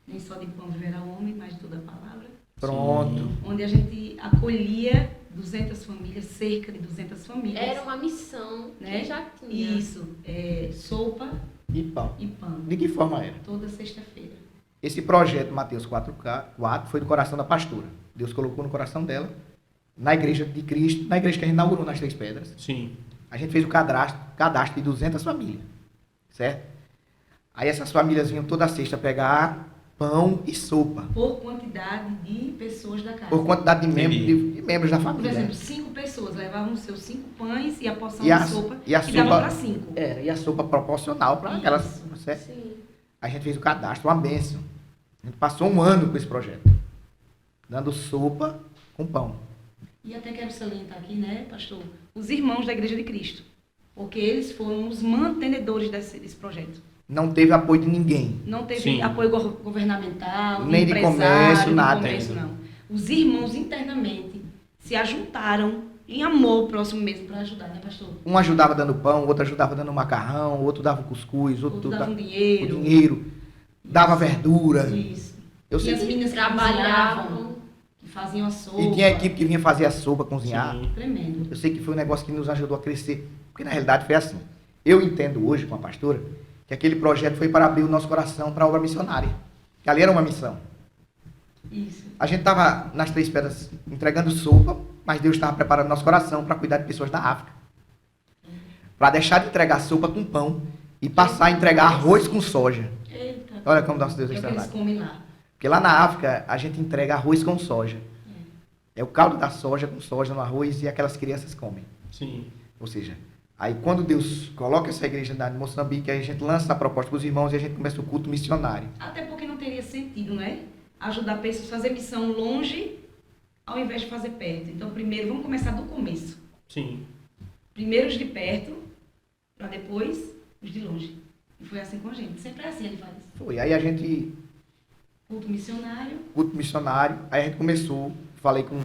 nem só de pão viverá o homem, mas de toda a palavra. Pronto. Sim. Onde a gente acolhia 200 famílias, cerca de 200 famílias. Era uma missão Né? que já tinha. Isso, sopa E pão. e pão, De que forma era? toda sexta-feira. Esse projeto, Mateus 4, foi do coração da pastora. Deus colocou no coração dela, na igreja de Cristo, na igreja que a gente inaugurou nas Três Pedras. Sim. A gente fez o cadastro de 200 famílias, certo? Aí essas famílias vinham toda sexta pegar pão e sopa, Por quantidade de pessoas da casa. por quantidade de membros, Entendi. de membros da Por família. exemplo, 5 pessoas levavam os seus 5 pães e a porção E a- de sopa e a dava sopa- para 5. E a sopa proporcional para aquelas, Isso. certo? Sim. A gente fez o cadastro, uma bênção. A gente passou um ano com esse projeto, dando sopa com pão. E até quero salientar aqui, né, pastor, os irmãos da Igreja de Cristo, porque eles foram os mantenedores desse projeto. Não teve apoio de ninguém. Não teve Sim. apoio governamental, Nem de empresário, comércio, de nada. comércio, não. Os irmãos internamente se ajuntaram em amor próximo mesmo para ajudar, né, pastor? Um ajudava dando pão, outro ajudava dando macarrão, outro dava cuscuz, outro Outro dava dava um o dinheiro. dinheiro, dava verdura. Isso. Eu E sei as que... meninas que cozinhavam, Trabalhavam. que faziam a sopa. E tinha a equipe que vinha fazer a sopa, cozinhar. Sim. Tremendo. Eu sei que foi um negócio que nos ajudou a crescer. Porque na realidade foi assim. Eu entendo hoje com a pastora que aquele projeto foi para abrir o nosso coração para a obra missionária. Que ali era uma missão. Isso. A gente estava nas Três Pedras entregando sopa, mas Deus estava preparando nosso coração para cuidar de pessoas da África. Para deixar de entregar sopa com pão e passar a entregar arroz com soja. Eita. Olha como nosso Deus é É o que eles extraordinário. comem lá. Porque lá na África a gente entrega arroz com soja. É o caldo da soja com soja no arroz e aquelas crianças comem. Sim. Ou seja, aí quando Deus coloca essa igreja na Moçambique, aí a gente lança a proposta para os irmãos e a gente começa o culto missionário. Até porque não teria sentido, né? Ajudar pessoas a fazer missão longe ao invés de fazer perto. Então, primeiro, vamos começar do começo. Sim. Primeiro os de perto, para depois os de longe. E foi assim com a gente. Sempre é assim, ele faz. Foi. Aí a gente, Culto missionário. culto missionário, aí a gente começou, falei com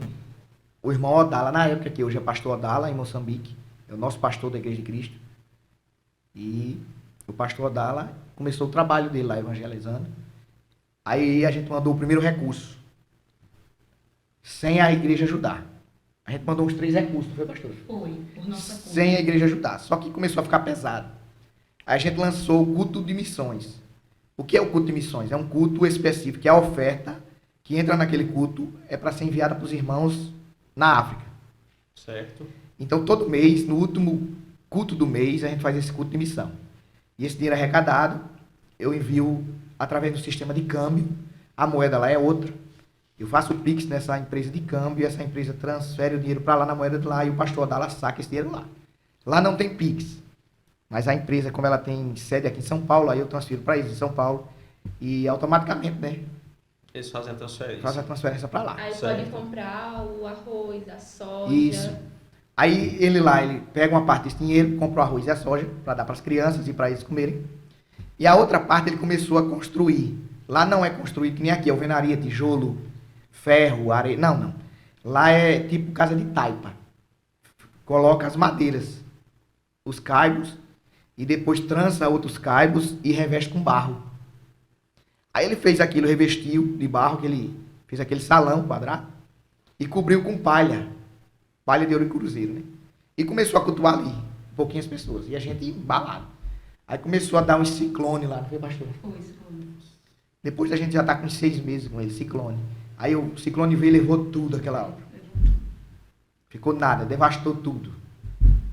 o irmão Odala, na época que hoje é pastor Odala, em Moçambique, é o nosso pastor da Igreja de Cristo. E o pastor Odala começou o trabalho dele lá, evangelizando. Aí a gente mandou o primeiro recurso, sem a igreja ajudar. A gente mandou uns 3 recursos, não foi, pastor? Foi, por nossa conta. Sem a igreja ajudar. Só que começou a ficar pesado. Aí a gente lançou o culto de missões. O que é o culto de missões? É um culto específico, que é a oferta que entra naquele culto é para ser enviada para os irmãos na África. Certo. Então, todo mês, no último culto do mês, a gente faz esse culto de missão. E esse dinheiro arrecadado, eu envio através do sistema de câmbio. A moeda lá é outra. Eu faço o Pix nessa empresa de câmbio e essa empresa transfere o dinheiro para lá na moeda de lá e o pastor Odala saca esse dinheiro lá. Lá não tem Pix. Mas a empresa, como ela tem sede aqui em São Paulo, aí eu transfiro para eles em São Paulo e automaticamente, né, Eles fazem a transferência. faz a transferência para lá. Aí Certo. pode comprar o arroz, a soja. Isso. Aí ele lá, ele pega uma parte desse dinheiro, compra o arroz e a soja para dar para as crianças e para eles comerem. E a outra parte ele começou a construir. Lá não é construído que nem aqui, alvenaria, tijolo, ferro, areia. Não, não. Lá é tipo casa de taipa. Coloca as madeiras, os caibos, e depois trança outros caibos e reveste com barro. Aí ele fez aquilo, revestiu de barro, que ele fez aquele salão quadrado, e cobriu com palha. Palha de ouro e cruzeiro, né? E começou a cultuar ali, pouquinhas pessoas. E a gente embalado. Aí começou a dar um ciclone lá, não foi, pastor? Foi, isso foi. Depois a gente já está com 6 meses com ele, ciclone. Aí o ciclone veio e levou tudo aquela obra. Ficou nada, devastou tudo.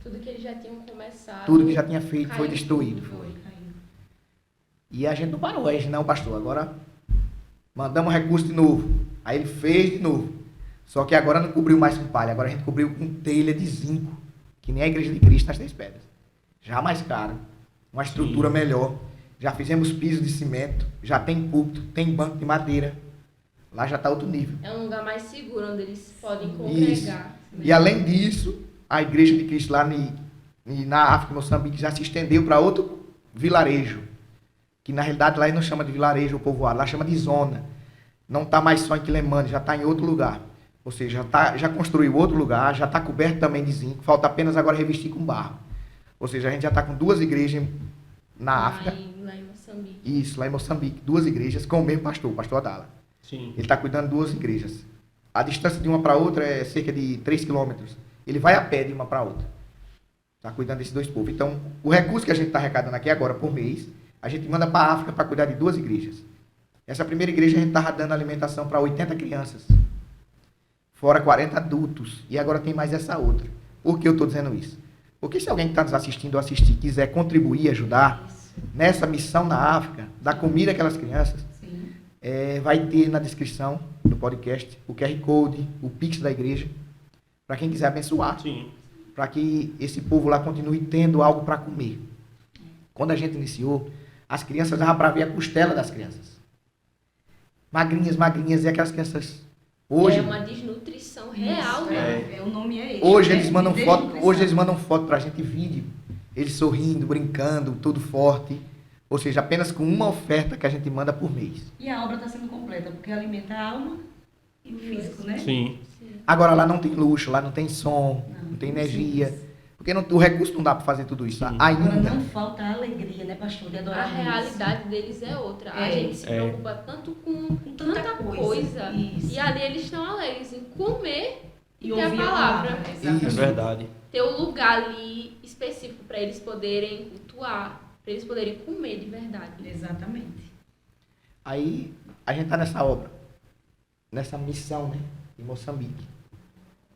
Tudo que eles já tinham começado. Tudo que já tinha feito foi caiu destruído. tudo. Foi. Caiu. E a gente não parou, aí a gente, não, pastor, agora mandamos recurso de novo. Aí ele fez de novo. Só que agora não cobriu mais com palha, agora a gente cobriu com telha de zinco, que nem a Igreja de Cristo nas Três Pedras. Já mais caro, uma estrutura melhor. Já fizemos piso de cimento, já tem púlpito, tem banco de madeira. Lá já está outro nível. É um lugar mais seguro onde eles podem Isso. congregar. E além disso, a Igreja de Cristo lá na África, Moçambique, já se estendeu para outro vilarejo. Que na realidade lá ele não chama de vilarejo ou povoado, lá chama de zona. Não está mais só em Quilemane, já está em outro lugar. Ou seja, já construiu outro lugar, já está coberto também de zinco, falta apenas agora revestir com barro. Ou seja, a gente já está com 2 igrejas na África. Lá em Moçambique. Isso, lá em Moçambique, 2 igrejas com o mesmo pastor, o pastor Adala. Sim. Ele está cuidando de 2 igrejas. A distância de uma para outra é cerca de 3 quilômetros. Ele vai a pé de uma para outra. Está cuidando desses 2 povos. Então, o recurso que a gente está arrecadando aqui agora por mês, a gente manda para a África para cuidar de 2 igrejas. Essa primeira igreja a gente estava dando alimentação para 80 crianças. Fora 40 adultos. E agora tem mais essa outra. Por que eu estou dizendo isso? Porque se alguém que está nos assistindo ou assistir quiser contribuir, ajudar nessa missão na África, dar comida àquelas crianças, Sim. vai ter na descrição do podcast o QR Code, o Pix da igreja, para quem quiser abençoar, Sim. para que esse povo lá continue tendo algo para comer. Quando a gente iniciou, as crianças davam para ver a costela das crianças. Magrinhas, magrinhas, e aquelas crianças... Hoje, É uma desnutrição real, Isso, né? o nome é esse. hoje né? eles mandam foto, Desnutrição. hoje eles mandam foto pra gente, vídeo, eles sorrindo, brincando, tudo forte. Ou seja, apenas com uma oferta que a gente manda por mês. E a obra está sendo completa, porque alimenta a alma e o físico, né? Sim. Agora lá não tem luxo, lá não tem som, não tem energia. Sim. Porque o recurso não dá para fazer tudo isso. Sim. Agora Ainda. não falta a alegria, né, pastor, de adorar A a Deus. realidade deles é outra. A É. gente se preocupa tanto com tanta coisa. Isso. E ali eles estão alegres em comer e ter a ouvir palavra. Exatamente. É verdade. Ter um lugar ali específico para eles poderem cultuar, para eles poderem comer de verdade. Exatamente. Aí a gente tá nessa obra. nessa missão, né? Em Moçambique,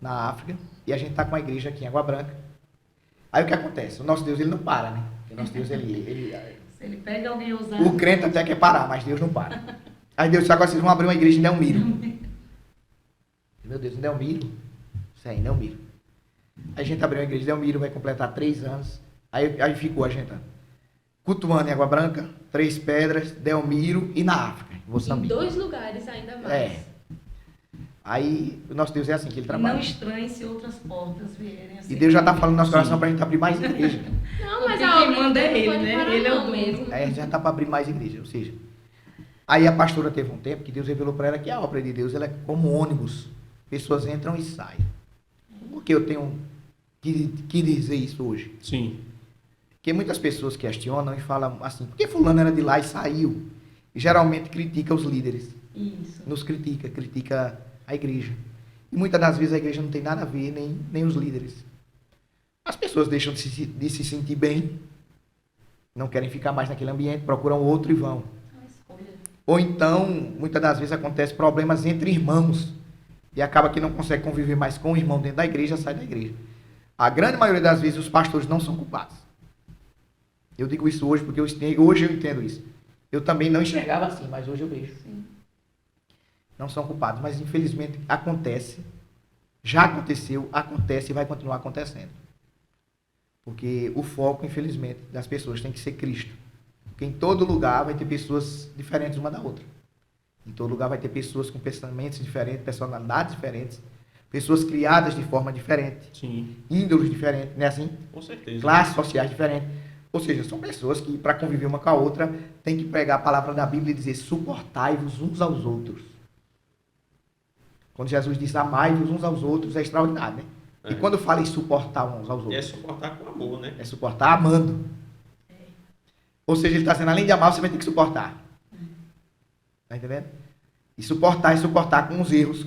na África. E a gente tá com a igreja aqui em Água Branca. Aí o que acontece? O nosso Deus, ele não para, né? O nosso Deus, Se ele pega alguém ousado. o crente até quer parar, mas Deus não para. Aí Deus disse, agora vocês vão abrir uma igreja em Delmiro. Meu Deus, em Delmiro? Isso aí, em Delmiro. Aí a gente abriu uma igreja em Delmiro, vai completar 3 anos. Aí ficou a gente cultuando em Água Branca, Três Pedras, Delmiro e na África, em Em Moçambique. 2 lugares ainda mais. É. Aí o nosso Deus é assim que ele trabalha. Não estranhe se outras portas vierem assim. E Deus já está falando no nosso Sim. coração para a gente abrir mais igreja. Não, Porque mas quem a obra manda é não ele, pode né? parar Ele é o não dono. mesmo. Aí a gente já está para abrir mais igreja. Ou seja, aí a pastora teve um tempo que Deus revelou para ela que a obra de Deus ela é como ônibus. Pessoas entram e saem. Por que eu tenho que dizer isso hoje? Sim. Porque muitas pessoas questionam e falam assim, por que fulano era de lá e saiu? E geralmente critica os líderes. Isso. Nos critica a igreja. E muitas das vezes a igreja não tem nada a ver, nem os líderes. As pessoas deixam de se sentir bem, não querem ficar mais naquele ambiente, procuram outro e vão. É uma escolha. Ou então, muitas das vezes acontecem problemas entre irmãos e acaba que não consegue conviver mais com o irmão dentro da igreja, sai da igreja. A grande maioria das vezes os pastores não são culpados. Eu digo isso hoje porque hoje eu entendo isso. Eu também não enxergava assim, mas hoje eu vejo. Sim. Não são culpados, mas infelizmente acontece, já aconteceu, acontece e vai continuar acontecendo. Porque o foco, infelizmente, das pessoas tem que ser Cristo. Porque em todo lugar vai ter pessoas diferentes uma da outra. Em todo lugar vai ter pessoas com pensamentos diferentes, personalidades diferentes, pessoas criadas de forma diferente, Sim, índoles diferentes, não é assim? com certeza. Classes sociais diferentes. Ou seja, são pessoas que, para conviver uma com a outra, tem que pregar a palavra da Bíblia e dizer suportai-vos uns aos outros. Quando Jesus diz amai-vos uns aos outros, é extraordinário, né? E É. quando fala em suportar uns aos E outros? é suportar com amor, né? É suportar amando. Ou seja, ele está dizendo, além de amar, você vai ter que suportar. Está entendendo? E suportar é suportar com os erros,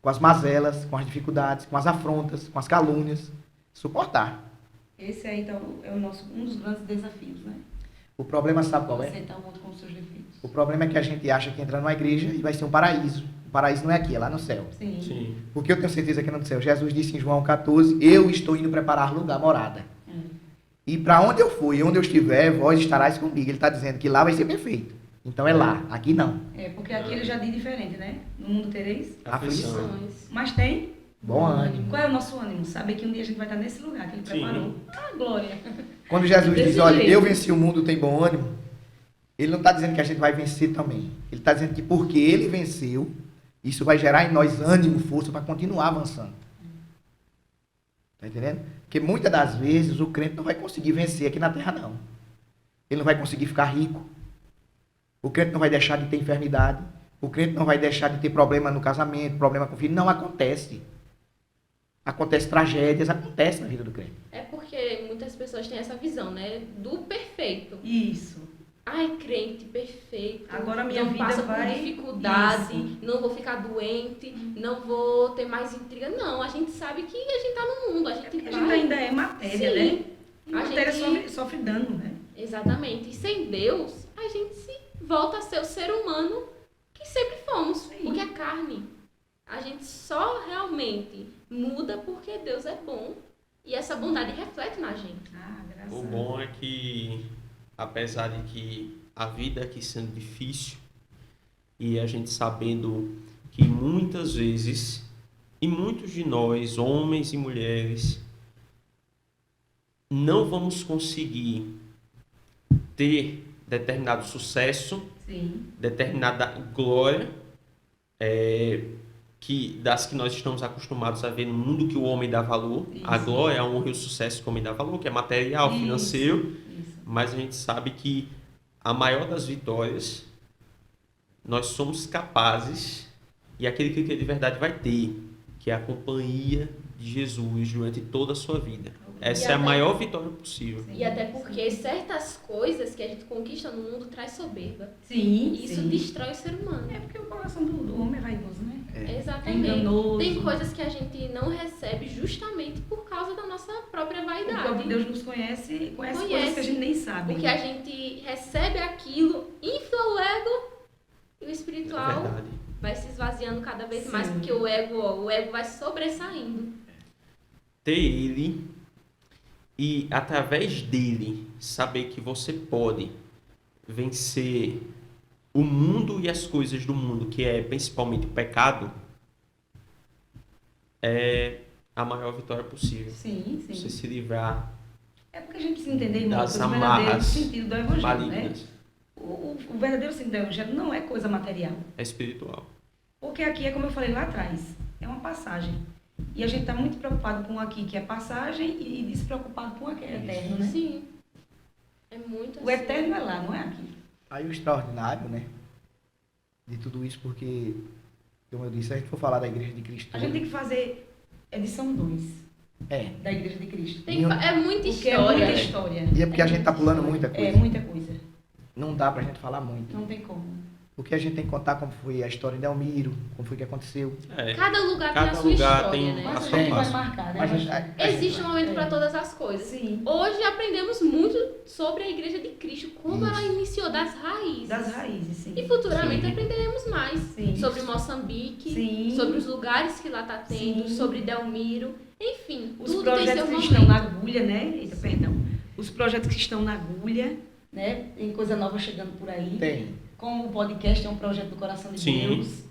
com as mazelas, com as dificuldades, com as afrontas, com as calúnias. Suportar. Esse aí, então, é um dos grandes desafios, né? O problema, sabe qual é? Aceitar o mundo com os seus defeitos. O problema é que a gente acha que entra numa igreja e vai ser um paraíso. O paraíso não é aqui, é lá no céu. Sim. Sim. Porque eu tenho certeza que é no céu. Jesus disse em João 14, eu estou indo preparar lugar, morada. E para onde eu for e onde eu estiver, vós estarás comigo. Ele está dizendo que lá vai ser perfeito. Então é lá, aqui não. É, porque aqui ele já diz diferente, né? No mundo tereis, Aflição. Aflições. mas tem. Bom ânimo. Qual é o nosso ânimo? Saber que um dia a gente vai estar nesse lugar que ele Sim. preparou. Ah, glória. Quando Jesus Desse diz, olha, jeito. eu venci o mundo, tem bom ânimo, ele não está dizendo que a gente vai vencer também. Ele está dizendo que porque ele venceu, isso vai gerar em nós ânimo, força para continuar avançando. Está entendendo? Porque muitas das vezes o crente não vai conseguir vencer aqui na terra, não. Ele não vai conseguir ficar rico. O crente não vai deixar de ter enfermidade. O crente não vai deixar de ter problema no casamento, problema com o filho. Não acontece. Acontece tragédias, acontece na vida do crente. É porque muitas pessoas têm essa visão, né? Do perfeito. Isso. Ai, crente perfeito. Agora minha não vida passa vai- por dificuldade, Isso. não vou ficar doente, não vou ter mais intriga. Não, a gente sabe que a gente tá no mundo, a gente Porque a vai... gente ainda é matéria, Sim. né? E A matéria gente- sofre dano, né? Exatamente. E sem Deus, a gente se volta a ser o ser humano que sempre fomos. Sim. Porque é carne. A gente só realmente muda porque Deus é bom. E essa bondade reflete na gente. Ah, graças O a Deus. bom é que, apesar de que a vida aqui sendo difícil, e a gente sabendo que muitas vezes, e muitos de nós, homens e mulheres, não vamos conseguir ter determinado sucesso, Sim. determinada glória, das que nós estamos acostumados a ver no mundo que o homem dá valor. A Isso. glória, a honra e o sucesso que o homem dá valor, que é material, Isso. financeiro, Isso. mas a gente sabe que a maior das vitórias nós somos capazes, e aquele que crê de verdade vai ter, que é a companhia de Jesus durante toda a sua vida. Essa E é a até- maior vitória possível. Sim. E até porque certas coisas que a gente conquista no mundo traz soberba. Sim, E isso sim. destrói o ser humano. É porque o coração do homem é vaidoso, né? É. Exatamente. enganoso. Tem coisas que a gente não recebe justamente por causa da nossa própria O próprio vaidade. Deus nos conhece coisas Conhece. que a gente nem sabe. Porque a gente recebe aquilo, infla o ego e o É espiritual verdade. esvaziando cada vez mais, Sim. porque o ego vai sobressaindo. Ter ele e, através dele, saber que você pode vencer o mundo e as coisas do mundo, que é principalmente o pecado, é a maior vitória possível. Sim, sim. Você se livrar É porque a gente precisa entender, irmão, das o verdadeiro amarras sentido do evangelho, né? malignas. O verdadeiro sentido do evangelho não é coisa material. É espiritual. Porque aqui é como eu falei lá atrás, é uma passagem. E a gente está muito preocupado com aqui, que é passagem, e despreocupado com aquele eterno, né? Sim. É muito O eterno é lá, não é aqui. Aí o extraordinário, né? De tudo isso, porque, como eu disse, se a gente for falar da Igreja de Cristo. A gente tem que fazer edição 2 É. da Igreja de Cristo. É muita Porque é história. muita né? história. E é porque a gente tá pulando muita É coisa. muita coisa. Não dá pra gente falar muito. Não tem como. Porque a gente tem que contar como foi a história de Elmiro, como foi que aconteceu. É. Cada lugar tem a Cada sua lugar história, tem né? Mas Passo a a gente vai passo. marcar, né? A gente- Existe um momento É. para todas as coisas. Sim. Hoje aprendemos muito sobre a Igreja de Cristo, como Isso. ela iniciou das raízes. Das raízes, sim. E futuramente Sim. aprenderemos mais Sim. sobre Moçambique, Sim. sobre os lugares que lá está tendo, Sim. sobre Delmiro, enfim, Os tudo tem projetos seu que momento. estão na agulha, né? Eita, perdão. Os projetos que estão na agulha, né? Tem coisa nova chegando por aí. Tem. Como o podcast é um projeto do coração de Sim. Deus,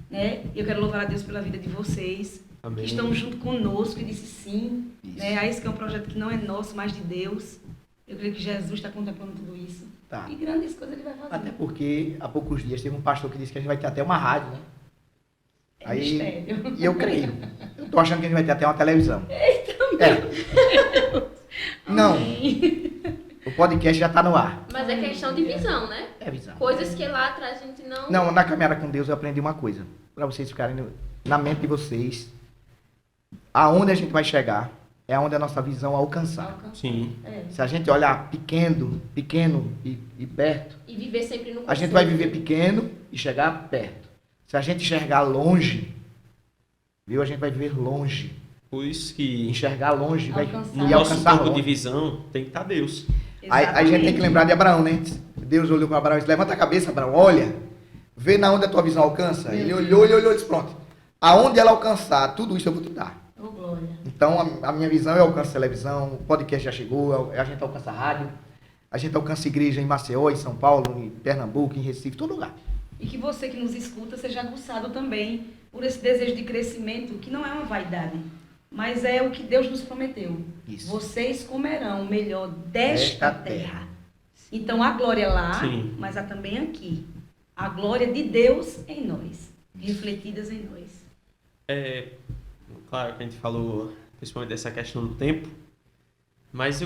né? Eu quero louvar a Deus pela vida de vocês, Amém. que estão junto conosco e disse sim, Isso. né? A esse que é um projeto que não é nosso, mas de Deus. Eu creio que Jesus está contemplando tudo isso. Tá. E grandes coisas ele vai fazer. Até porque, há poucos dias, teve um pastor que disse que a gente vai ter até uma rádio, né? É mistério. E eu creio. Eu tô achando que a gente vai ter até uma televisão. É. Não, Amém. o podcast já tá no ar. Mas é questão de visão, né? É visão. Coisas que lá atrás a gente não... Não, na caminhada com Deus eu aprendi uma coisa. Para vocês ficarem na mente de vocês. Aonde a gente vai chegar é aonde a nossa visão alcançar. Sim. É. Se a gente olhar pequeno e perto, E viver sempre no a gente vai conforto. viver pequeno e chegar perto. Se a gente enxergar longe, viu? A gente vai viver longe. Por isso que Enxergar longe vai Alcançar. no e nosso alcançar campo de longe. visão tem que estar Deus. Aí a gente tem que lembrar de Abraão, né? Deus olhou para Abraão e disse, levanta a cabeça, Abraão, olha, vê na onde a tua visão alcança. Ele olhou e disse, pronto. Aonde ela alcançar, tudo isso eu vou te dar. Ô, glória. Então, a minha visão, eu alcanço televisão, o podcast já chegou, a gente alcança rádio, a gente alcança igreja em Maceió, em São Paulo, em Pernambuco, em Recife, todo lugar. E que você que nos escuta seja aguçado também por esse desejo de crescimento, que não é uma vaidade, mas é o que Deus nos prometeu. Isso. Vocês comerão o melhor desta Desta terra. Então a glória é lá, Sim. mas há também aqui. A glória de Deus em nós, refletidas em nós. Claro que a gente falou principalmente dessa questão do tempo, mas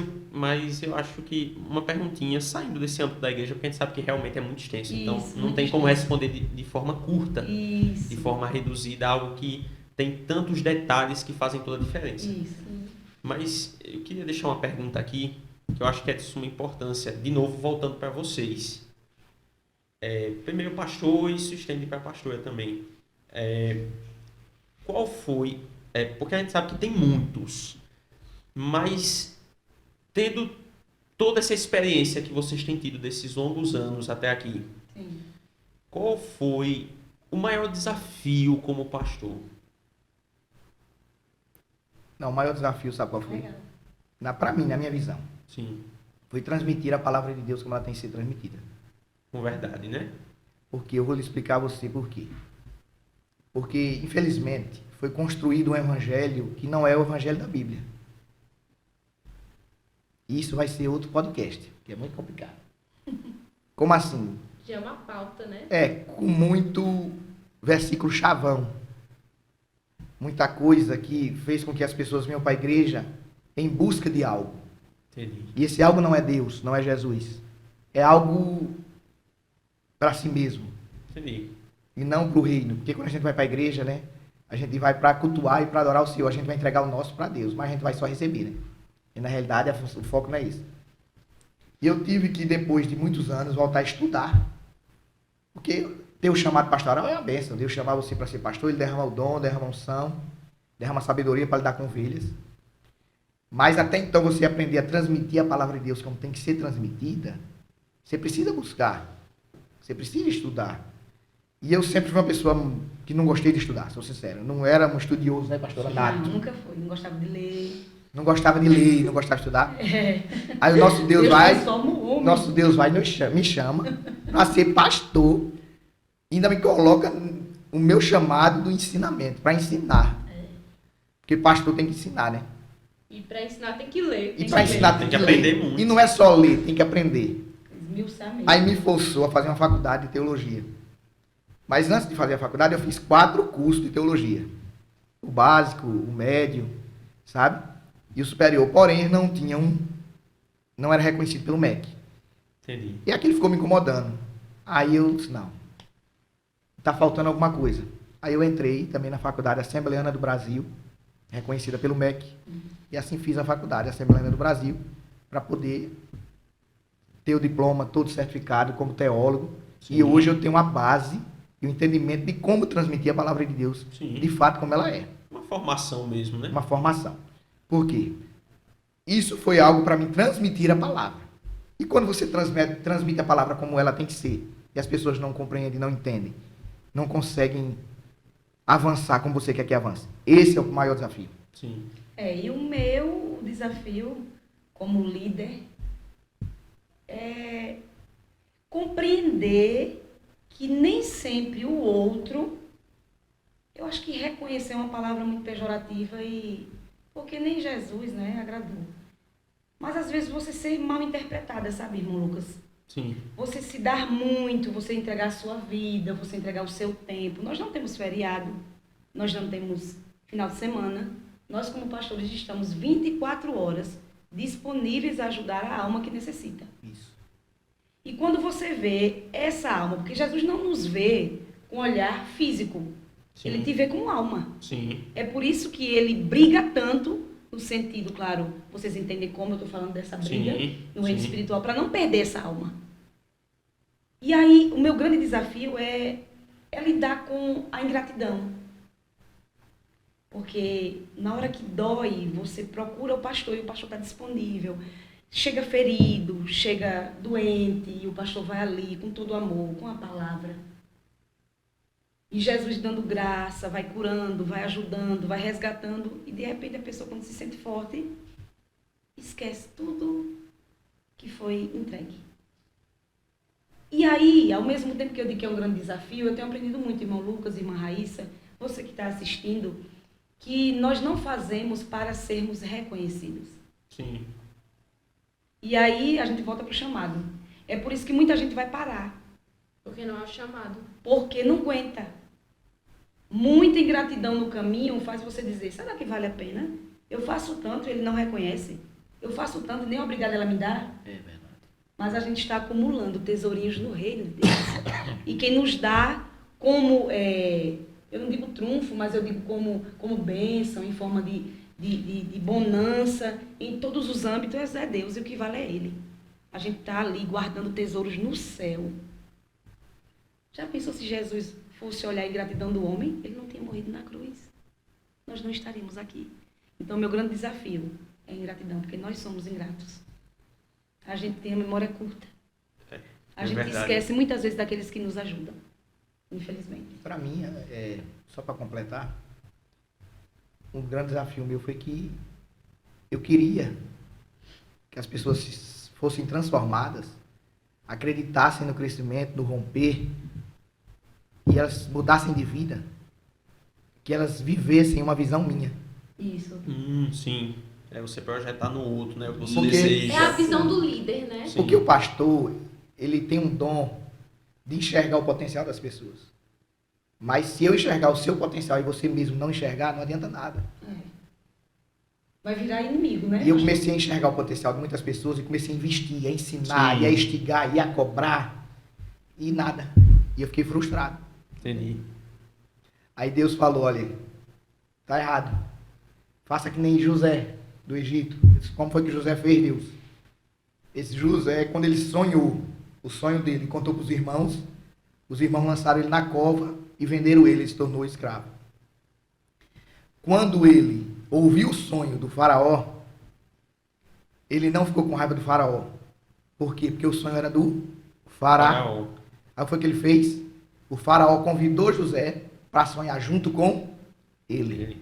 eu acho que uma perguntinha saindo desse âmbito da igreja, porque a gente sabe que realmente é muito extenso, então Isso, não muito tem como extenso. responder de forma curta, Isso. de forma reduzida, algo que tem tantos detalhes que fazem toda a diferença. Isso. Mas eu queria deixar uma pergunta aqui, que eu acho que é de suma importância, de novo voltando para vocês. Primeiro pastor e se estende para a pastora também. Qual foi, porque a gente sabe que tem muitos, mas tendo toda essa experiência que vocês têm tido desses longos anos até aqui, Sim. qual foi o maior desafio como pastor? Não, o maior desafio, sabe qual foi? Legal. Para mim, na minha visão, Sim, foi transmitir a palavra de Deus como ela tem que ser transmitida. com verdade, né? Porque eu vou lhe explicar a você por quê. Porque, infelizmente, foi construído um evangelho que não é o evangelho da Bíblia. Isso vai ser outro podcast, que é muito complicado. Como assim? Já é uma pauta, né? Com muito versículo chavão. Muita coisa que fez com que as pessoas venham para a igreja em busca de algo. Entendi. E esse algo não é Deus, não é Jesus. É algo para si mesmo. Entendi. E não para o reino. Porque quando a gente vai para a igreja, né? A gente vai para cultuar e para adorar o Senhor. A gente vai entregar o nosso para Deus, mas a gente vai só receber, né? E na realidade o foco não é isso. E eu tive que, depois de muitos anos, voltar a estudar. Porque ter o chamado pastoral é uma bênção. Deus chamar você para ser pastor, ele derrama o dom, derrama a unção, derrama a sabedoria para lidar com ovelhas. Mas até então você aprender a transmitir a palavra de Deus como tem que ser transmitida, você precisa buscar. Você precisa estudar. E eu sempre fui uma pessoa que não gostei de estudar, sou sincero. Não era um estudioso, né, pastora? Nada. Não, nunca foi. Não gostava de ler. Não gostava de ler, não gostava de estudar. Aí o nosso Deus vai e me chama para ser pastor. Ainda me coloca o meu chamado do ensinamento, para ensinar. Porque pastor tem que ensinar, né? E para ensinar tem que ler. E para ensinar tem que aprender muito. E não é só ler, tem que aprender. Esmiuçar mesmo. Aí me forçou a fazer uma faculdade de teologia. Mas antes de fazer a faculdade, eu fiz 4 cursos de teologia. O básico, o médio, sabe? E o superior. Porém, não era reconhecido pelo MEC. Entendi. E aquilo ficou me incomodando. Aí eu disse, não, tá faltando alguma coisa. Aí eu entrei também na Faculdade Assembleana do Brasil, reconhecida pelo MEC. E assim fiz a Faculdade Assembleana do Brasil, para poder ter o diploma, todo certificado como teólogo. Sim. E hoje eu tenho uma base e um entendimento de como transmitir a palavra de Deus, Sim. de fato, como ela é. Uma formação mesmo, né? Uma formação. Por quê? Isso foi algo para me transmitir a palavra. E quando você transmite a palavra como ela tem que ser, e as pessoas não compreendem, não entendem, não conseguem avançar como você quer que avance. Esse é o maior desafio. Sim. E o meu desafio como líder é compreender que nem sempre o outro, eu acho que reconhecer é uma palavra muito pejorativa e porque nem Jesus, né, agradou. Mas às vezes você ser mal interpretada, sabe, irmão Lucas? Sim. Você se dar muito, você entregar a sua vida, você entregar o seu tempo. Nós não temos feriado, nós não temos final de semana. Nós, como pastores, estamos 24 horas disponíveis a ajudar a alma que necessita. Isso. E quando você vê essa alma, porque Jesus não nos vê com olhar físico, Sim. ele te vê com alma. Sim. É por isso que ele briga tanto, no sentido, claro, vocês entendem como eu estou falando dessa briga, Sim. no reino Sim. espiritual, para não perder essa alma. E aí, o meu grande desafio é lidar com a ingratidão. Porque na hora que dói, você procura o pastor e o pastor está disponível. Chega ferido, chega doente e o pastor vai ali com todo amor, com a palavra. E Jesus dando graça, vai curando, vai ajudando, vai resgatando. E de repente a pessoa, quando se sente forte, esquece tudo que foi entregue. E aí, ao mesmo tempo que eu digo que é um grande desafio, eu tenho aprendido muito, irmão Lucas, irmã Raíssa, você que está assistindo, que nós não fazemos para sermos reconhecidos. Sim. E aí a gente volta para o chamado. É por isso que muita gente vai parar, Porque não é o chamado. porque não aguenta. Muita ingratidão no caminho faz você dizer, será que vale a pena? Eu faço tanto e ele não reconhece. Eu faço tanto e nem é obrigado ela me dar. É verdade. Mas a gente está acumulando tesourinhos no reino de Deus. E quem nos dá como, eu não digo trunfo, mas eu digo como bênção, em forma de bonança, em todos os âmbitos é Deus e o que vale é Ele. A gente está ali guardando tesouros no céu. Já pensou se Jesus fosse olhar a ingratidão do homem? Ele não tinha morrido na cruz. Nós não estaríamos aqui. Então, meu grande desafio é a ingratidão, porque nós somos ingratos. A gente tem a memória curta. A gente verdade. esquece muitas vezes daqueles que nos ajudam, infelizmente. Para mim, só para completar, um grande desafio meu foi que eu queria que as pessoas fossem transformadas, acreditassem no crescimento, no romper, e elas mudassem de vida, que elas vivessem uma visão minha. Isso. Sim. É você projetar no outro, né? O que você Porque deseja. É a visão do líder, né? Sim. Porque o pastor, ele tem um dom de enxergar o potencial das pessoas. Mas se eu enxergar o seu potencial e você mesmo não enxergar, não adianta nada. Vai virar inimigo, né? E eu comecei a enxergar o potencial de muitas pessoas e comecei a investir, a ensinar, Sim. e a instigar, e a cobrar. E nada. E eu fiquei frustrado. Entendi. Aí Deus falou, olha, tá errado. Faça que nem José, do Egito. Eu disse, como foi que José fez, Deus? Esse José, quando ele sonhou, o sonho dele, contou para os irmãos lançaram ele na cova e venderam ele se tornou escravo. Quando ele ouviu o sonho do faraó, ele não ficou com raiva do faraó. Por quê? Porque o sonho era do faraó. Aí foi o que ele fez? O faraó convidou José para sonhar junto com ele.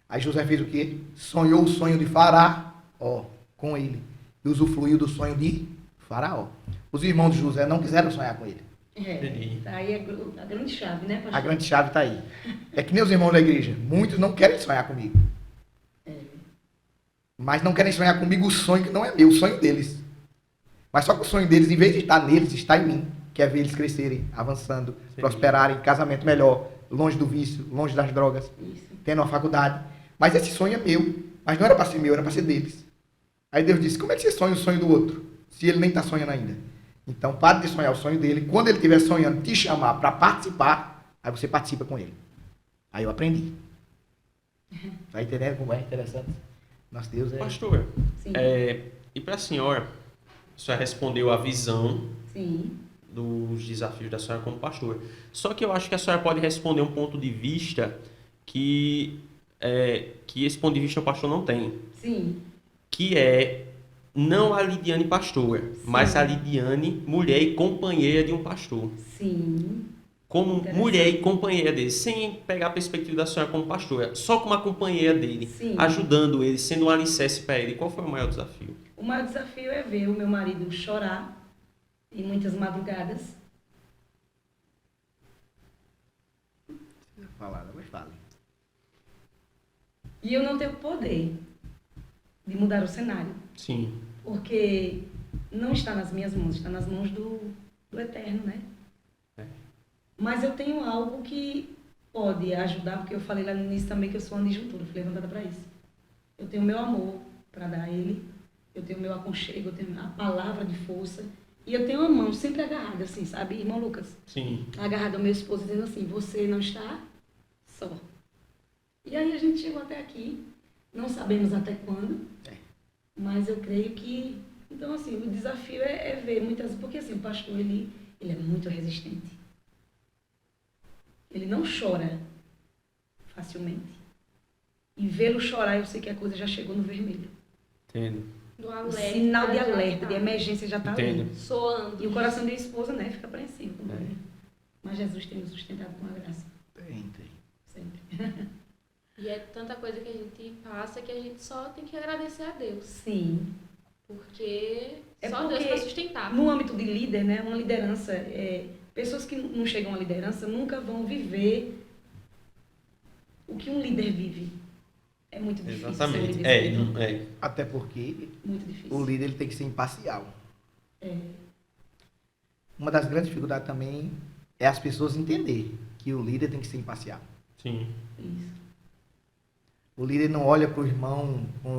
Aí José fez o quê? Sonhou o sonho de Faraó com ele. E usufruiu do sonho de Faraó. Os irmãos de José não quiseram sonhar com ele. Tá aí a grande chave, né, pastor? A grande chave está aí. É que nem os irmãos da igreja. Muitos não querem sonhar comigo. Mas não querem sonhar comigo o sonho que não é meu, o sonho deles. Mas só que o sonho deles, em vez de estar neles, está em mim. Que é ver eles crescerem, avançando, prosperarem, casamento melhor, longe do vício, longe das drogas, tendo uma faculdade. Mas esse sonho é meu. Mas não era para ser meu, era para ser deles. Aí Deus disse, como é que você sonha o sonho do outro? Se ele nem está sonhando ainda. Então, pare de sonhar o sonho dele. Quando ele estiver sonhando, te chamar para participar, aí você participa com ele. Aí eu aprendi. Tá entendendo como é interessante? Nosso Deus é... Pastor, Sim. E para a senhora respondeu a visão Sim. dos desafios da senhora como pastora. Só que eu acho que a senhora pode responder um ponto de vista que esse ponto de vista o pastor não tem. Sim. Que é não a Lidiane pastora, mas a Lidiane mulher e companheira de um pastor. Sim. Como Interessante. mulher e companheira dele, sem pegar a perspectiva da senhora como pastora, só como a companheira dele, Sim. ajudando ele, sendo um alicerce para ele. Qual foi o maior desafio? O maior desafio é ver o meu marido chorar em muitas madrugadas. Falada, mas fale. E eu não tenho poder de mudar o cenário. Sim, Porque não está nas minhas mãos, está nas mãos do Eterno, né? Mas eu tenho algo que pode ajudar, porque eu falei lá no início também que eu sou uma disjuntura, fui levantada para isso. Eu tenho o meu amor para dar a ele, eu tenho o meu aconchego, eu tenho a palavra de força, e eu tenho a mão sempre agarrada, assim, sabe, irmão Lucas? sim. Agarrada ao meu esposo, dizendo assim, você não está só. E aí a gente chegou até aqui, não sabemos até quando, mas eu creio que... Então, assim, o desafio é ver muitas... Porque, assim, o pastor, ele é muito resistente. Ele não chora facilmente. E vê-lo chorar, eu sei que a coisa já chegou no vermelho. Entendo. Do O alerta. sinal de já alerta, tá de emergência já está ali. Entendo. Soando. E o coração da esposa, né, fica apreensivo também. Mas Jesus tem nos sustentado com a graça, Tem. sempre. E é tanta coisa que a gente passa que a gente só tem que agradecer a Deus. Sim. Porque É só porque Deus para sustentar. No âmbito de líder, né, uma liderança, pessoas que não chegam à liderança nunca vão viver o que um líder vive. É muito difícil. ser um Exatamente. líder espiritual. Até porque Muito difícil. o líder ele tem que ser imparcial. É. Uma das grandes dificuldades também é as pessoas entenderem que o líder tem que ser imparcial. Sim. Isso. O líder não olha para o irmão com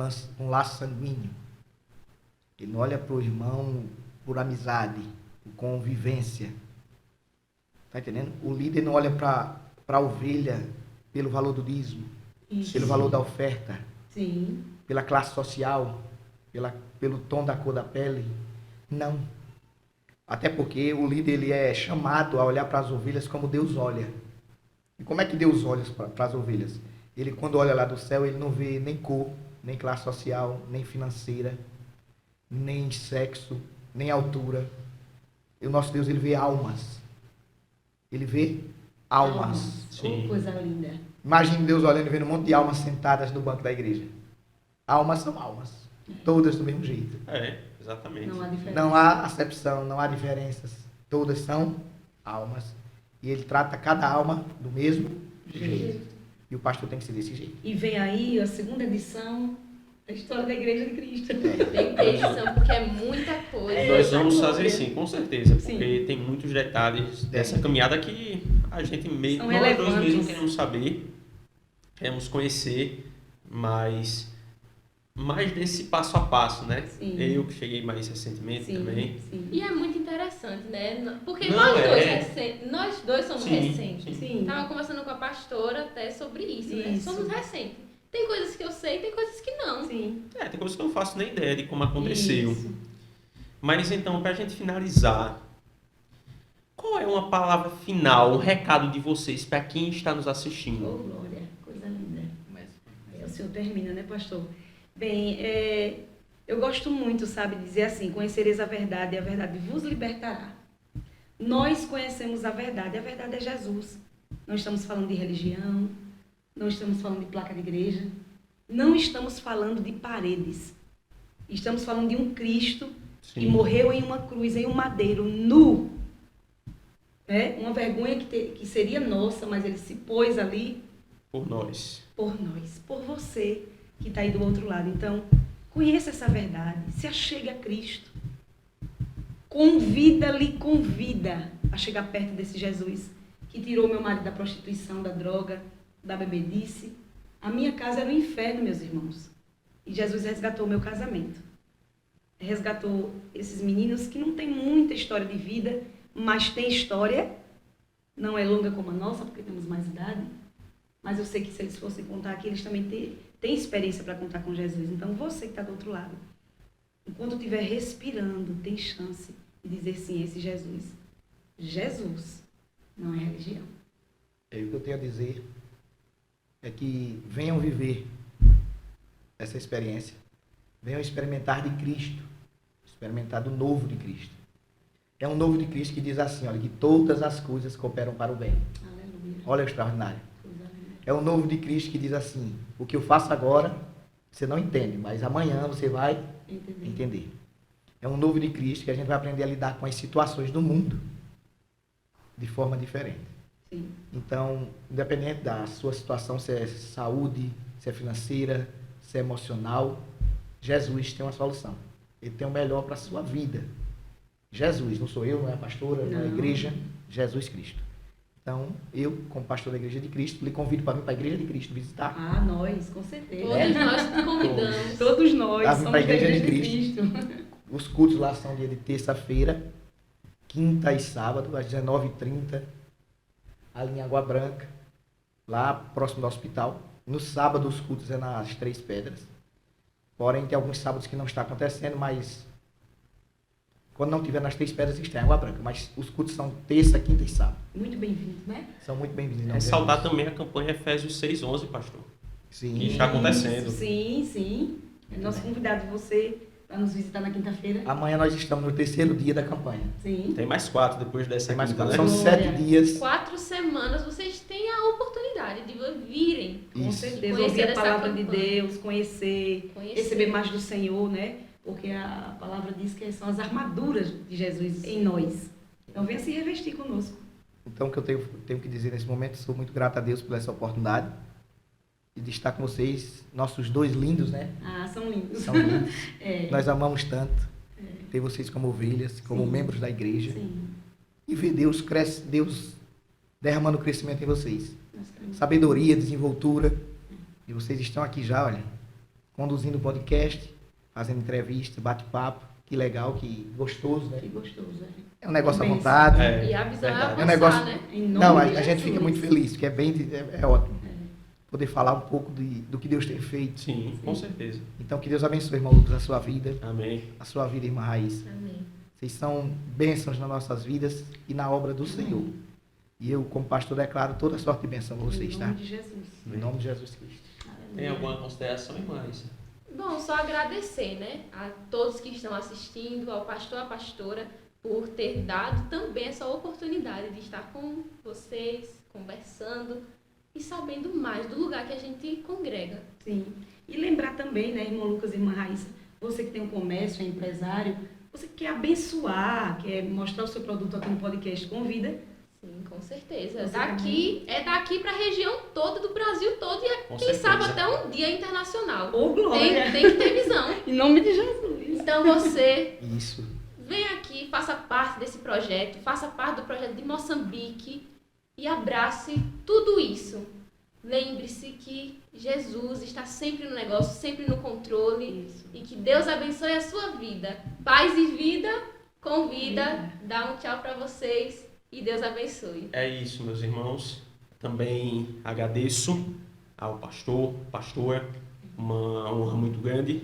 laço sanguíneo. Ele não olha para o irmão por amizade, por convivência. Tá entendendo? O líder não olha para a ovelha pelo valor do dízimo, Isso. pelo valor da oferta, Sim. pela classe social, pelo tom da cor da pele. Não. Até porque o líder ele é chamado a olhar para as ovelhas como Deus olha. E como é que Deus olha para as ovelhas? Ele, quando olha lá do céu, ele não vê nem cor, nem classe social, nem financeira, nem sexo, nem altura. E o nosso Deus, ele vê almas. Ele vê almas. Sim. Oh, coisa linda. Imagine Deus olhando e vendo um monte de almas sentadas no banco da igreja. Almas são almas. Todas do mesmo jeito. Exatamente. Não há diferença. Não há acepção, não há diferenças. Todas são almas. E ele trata cada alma do mesmo jeito. E o pastor tem que ser desse jeito. E vem aí a segunda edição da história da Igreja de Cristo. Tem edição, porque é muita coisa. Nós vamos fazer sim, com certeza, porque Sim. tem muitos detalhes dessa caminhada que a gente mesmo, São nós dois relevantes. mesmo queremos saber, queremos conhecer, mas mais desse passo a passo, né? Sim. Eu que cheguei mais recentemente Sim, também. sim. E é muito interessante, né? Porque Não, nós dois somos Sim, recentes. sim. Sim. Tava conversando com a pastora até sobre isso, né? Isso. Somos recentes. Tem coisas que eu sei, tem coisas que não. Sim. Tem coisas que eu não faço nem ideia de como aconteceu. Isso. Mas então, pra gente finalizar, qual é uma palavra final, um recado de vocês para quem está nos assistindo? Oh, glória, coisa linda. O senhor termina, né, pastor? Bem, eu gosto muito, sabe, de dizer assim, conhecereis a verdade e a verdade vos libertará. Nós conhecemos a verdade é Jesus. não estamos falando de religião, não estamos falando de placa de igreja, não estamos falando de paredes. Estamos falando de um Cristo que morreu em uma cruz, em um madeiro, nu. Uma vergonha que seria nossa, mas ele se pôs ali Por nós. por você que está aí do outro lado. Então, conheça essa verdade, se achegue a Cristo. Lhe convida a chegar perto desse Jesus que tirou meu marido da prostituição, da droga, da bebedice. A minha casa era um inferno, meus irmãos. E Jesus resgatou o meu casamento. Resgatou esses meninos que não têm muita história de vida, mas tem história. Não é longa como a nossa, porque temos mais idade. Mas eu sei que se eles fossem contar aqui, eles também têm experiência para contar com Jesus. Então, você que está do outro lado, enquanto estiver respirando, tem chance de dizer sim a esse Jesus. Jesus não é religião. O que eu tenho a dizer é que venham viver essa experiência. Venham experimentar de Cristo. Experimentar do novo de Cristo. É um novo de Cristo que diz assim, olha, que todas as coisas cooperam para o bem. Aleluia. Olha o extraordinário. É um novo de Cristo que diz assim, o que eu faço agora, você não entende, mas amanhã você vai entender. É um novo de Cristo que a gente vai aprender a lidar com as situações do mundo de forma diferente. Sim. Então, independente da sua situação, se é saúde, se é financeira, se é emocional, Jesus tem uma solução. Ele tem o melhor para a sua vida. Jesus, não sou eu, não é a pastora, não é a igreja, Jesus Cristo. Então, eu, como pastor da Igreja de Cristo, lhe convido para vir para a Igreja de Cristo visitar. Ah, nós, com certeza. Todos nós te convidamos. Todos nós Tá, somos para a da Igreja de Cristo. Os cultos lá são dia de terça-feira, quinta e sábado, às 19h30, ali em Água Branca, lá próximo do hospital. No sábado, os cultos é nas Três Pedras. Porém, tem alguns sábados que não está acontecendo, mas quando não tiver nas Três Pedras, está em Água Branca. Mas os cultos são terça, quinta e sábado. Muito bem-vindo, né? São muito bem-vindos. Ressaltar também a campanha Efésios 6:11, pastor. Sim. Que está acontecendo. Sim, sim. É nosso convidado, você, para nos visitar na quinta-feira. Amanhã nós estamos no terceiro dia da campanha. Sim. Tem mais 4 depois dessa Tem mais quinta, quatro. né? São Glória. 7 dias. 4 semanas vocês têm a oportunidade de virem. Com Isso. certeza. Conhecer Ouvir a essa palavra de campanha. Deus, conhecer, receber mais do Senhor, né? Porque a palavra diz que são as armaduras de Jesus em nós. Então venha se revestir conosco. Então, o que eu tenho que dizer nesse momento, sou muito grato a Deus por essa oportunidade de estar com vocês, nossos dois lindos, né? Ah, são lindos. São lindos. É. Nós amamos tanto ter vocês como ovelhas, como Sim. membros da igreja. Sim. E ver Deus derramando crescimento em vocês. Nós queremos. Sabedoria, desenvoltura. E vocês estão aqui já, olha, conduzindo o podcast, fazendo entrevista, bate-papo. Que legal, que gostoso, né? Que gostoso, É um negócio à Bênção. vontade. E a visão é verdade. avançar, É um negócio- né? Em nome Não, a de gente Jesus. fica muito feliz, porque é ótimo. Poder falar um pouco do que Deus tem feito. Sim, com certeza. Então, que Deus abençoe, irmão Lucas, a sua vida, Amém. a sua vida, irmã Raíssa. Amém. Vocês são bênçãos nas nossas vidas e na obra do Senhor. E eu, como pastor, declaro toda sorte de bênção a vocês, Em tá? nome de Jesus. Em nome de Jesus Cristo. Aleluia. Tem alguma consideração, irmã Raíssa? Bom, só agradecer, né, a todos que estão assistindo, ao pastor, à pastora, por ter dado também essa oportunidade de estar com vocês, conversando e sabendo mais do lugar que a gente congrega. Sim. E lembrar também, né, irmão Lucas e irmã Raíssa, você que tem um comércio, é empresário, você que quer abençoar, quer mostrar o seu produto aqui no podcast, convida. Sim, com certeza. Você Daqui para a região toda do Brasil todo e Com quem sabe certeza. até um dia internacional. Ô, glória! Tem que ter visão. Em nome de Jesus. Então você Isso. vem aqui, faça parte desse projeto, faça parte do projeto de Moçambique e abrace tudo isso. Lembre-se que Jesus está sempre no negócio, sempre no controle Isso. e que Deus abençoe a sua vida. Paz e vida, convida, dá um tchau para vocês e Deus abençoe. É isso, meus irmãos. Também agradeço ao pastor, pastora, uma honra muito grande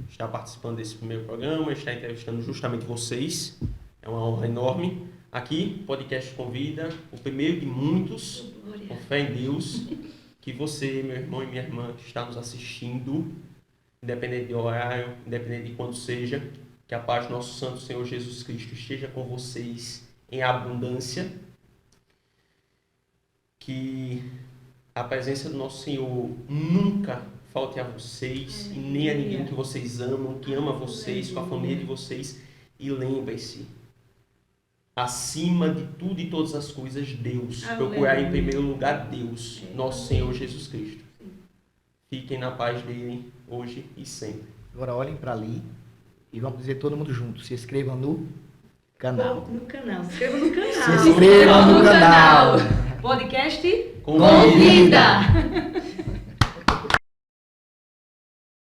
estar participando desse primeiro programa, estar entrevistando justamente vocês. É uma honra enorme. Aqui, podcast convida, o primeiro de muitos, Glória. com fé em Deus, que você, meu irmão e minha irmã, que está nos assistindo, independente do horário, independente de quando seja, que a paz do nosso Santo Senhor Jesus Cristo esteja com vocês em abundância. que a presença do nosso Senhor nunca falte a vocês e nem a ninguém que vocês amam, que ama vocês, com a família de vocês. E lembrem-se, acima de tudo e todas as coisas, Deus. Procurar em primeiro lugar Deus, nosso Senhor Jesus Cristo. Fiquem na paz dele hoje e sempre. Agora olhem para ali e vamos dizer todo mundo junto. Se inscrevam no canal. No canal. Se inscreva no canal. Se inscrevam no canal. Podcast Convida!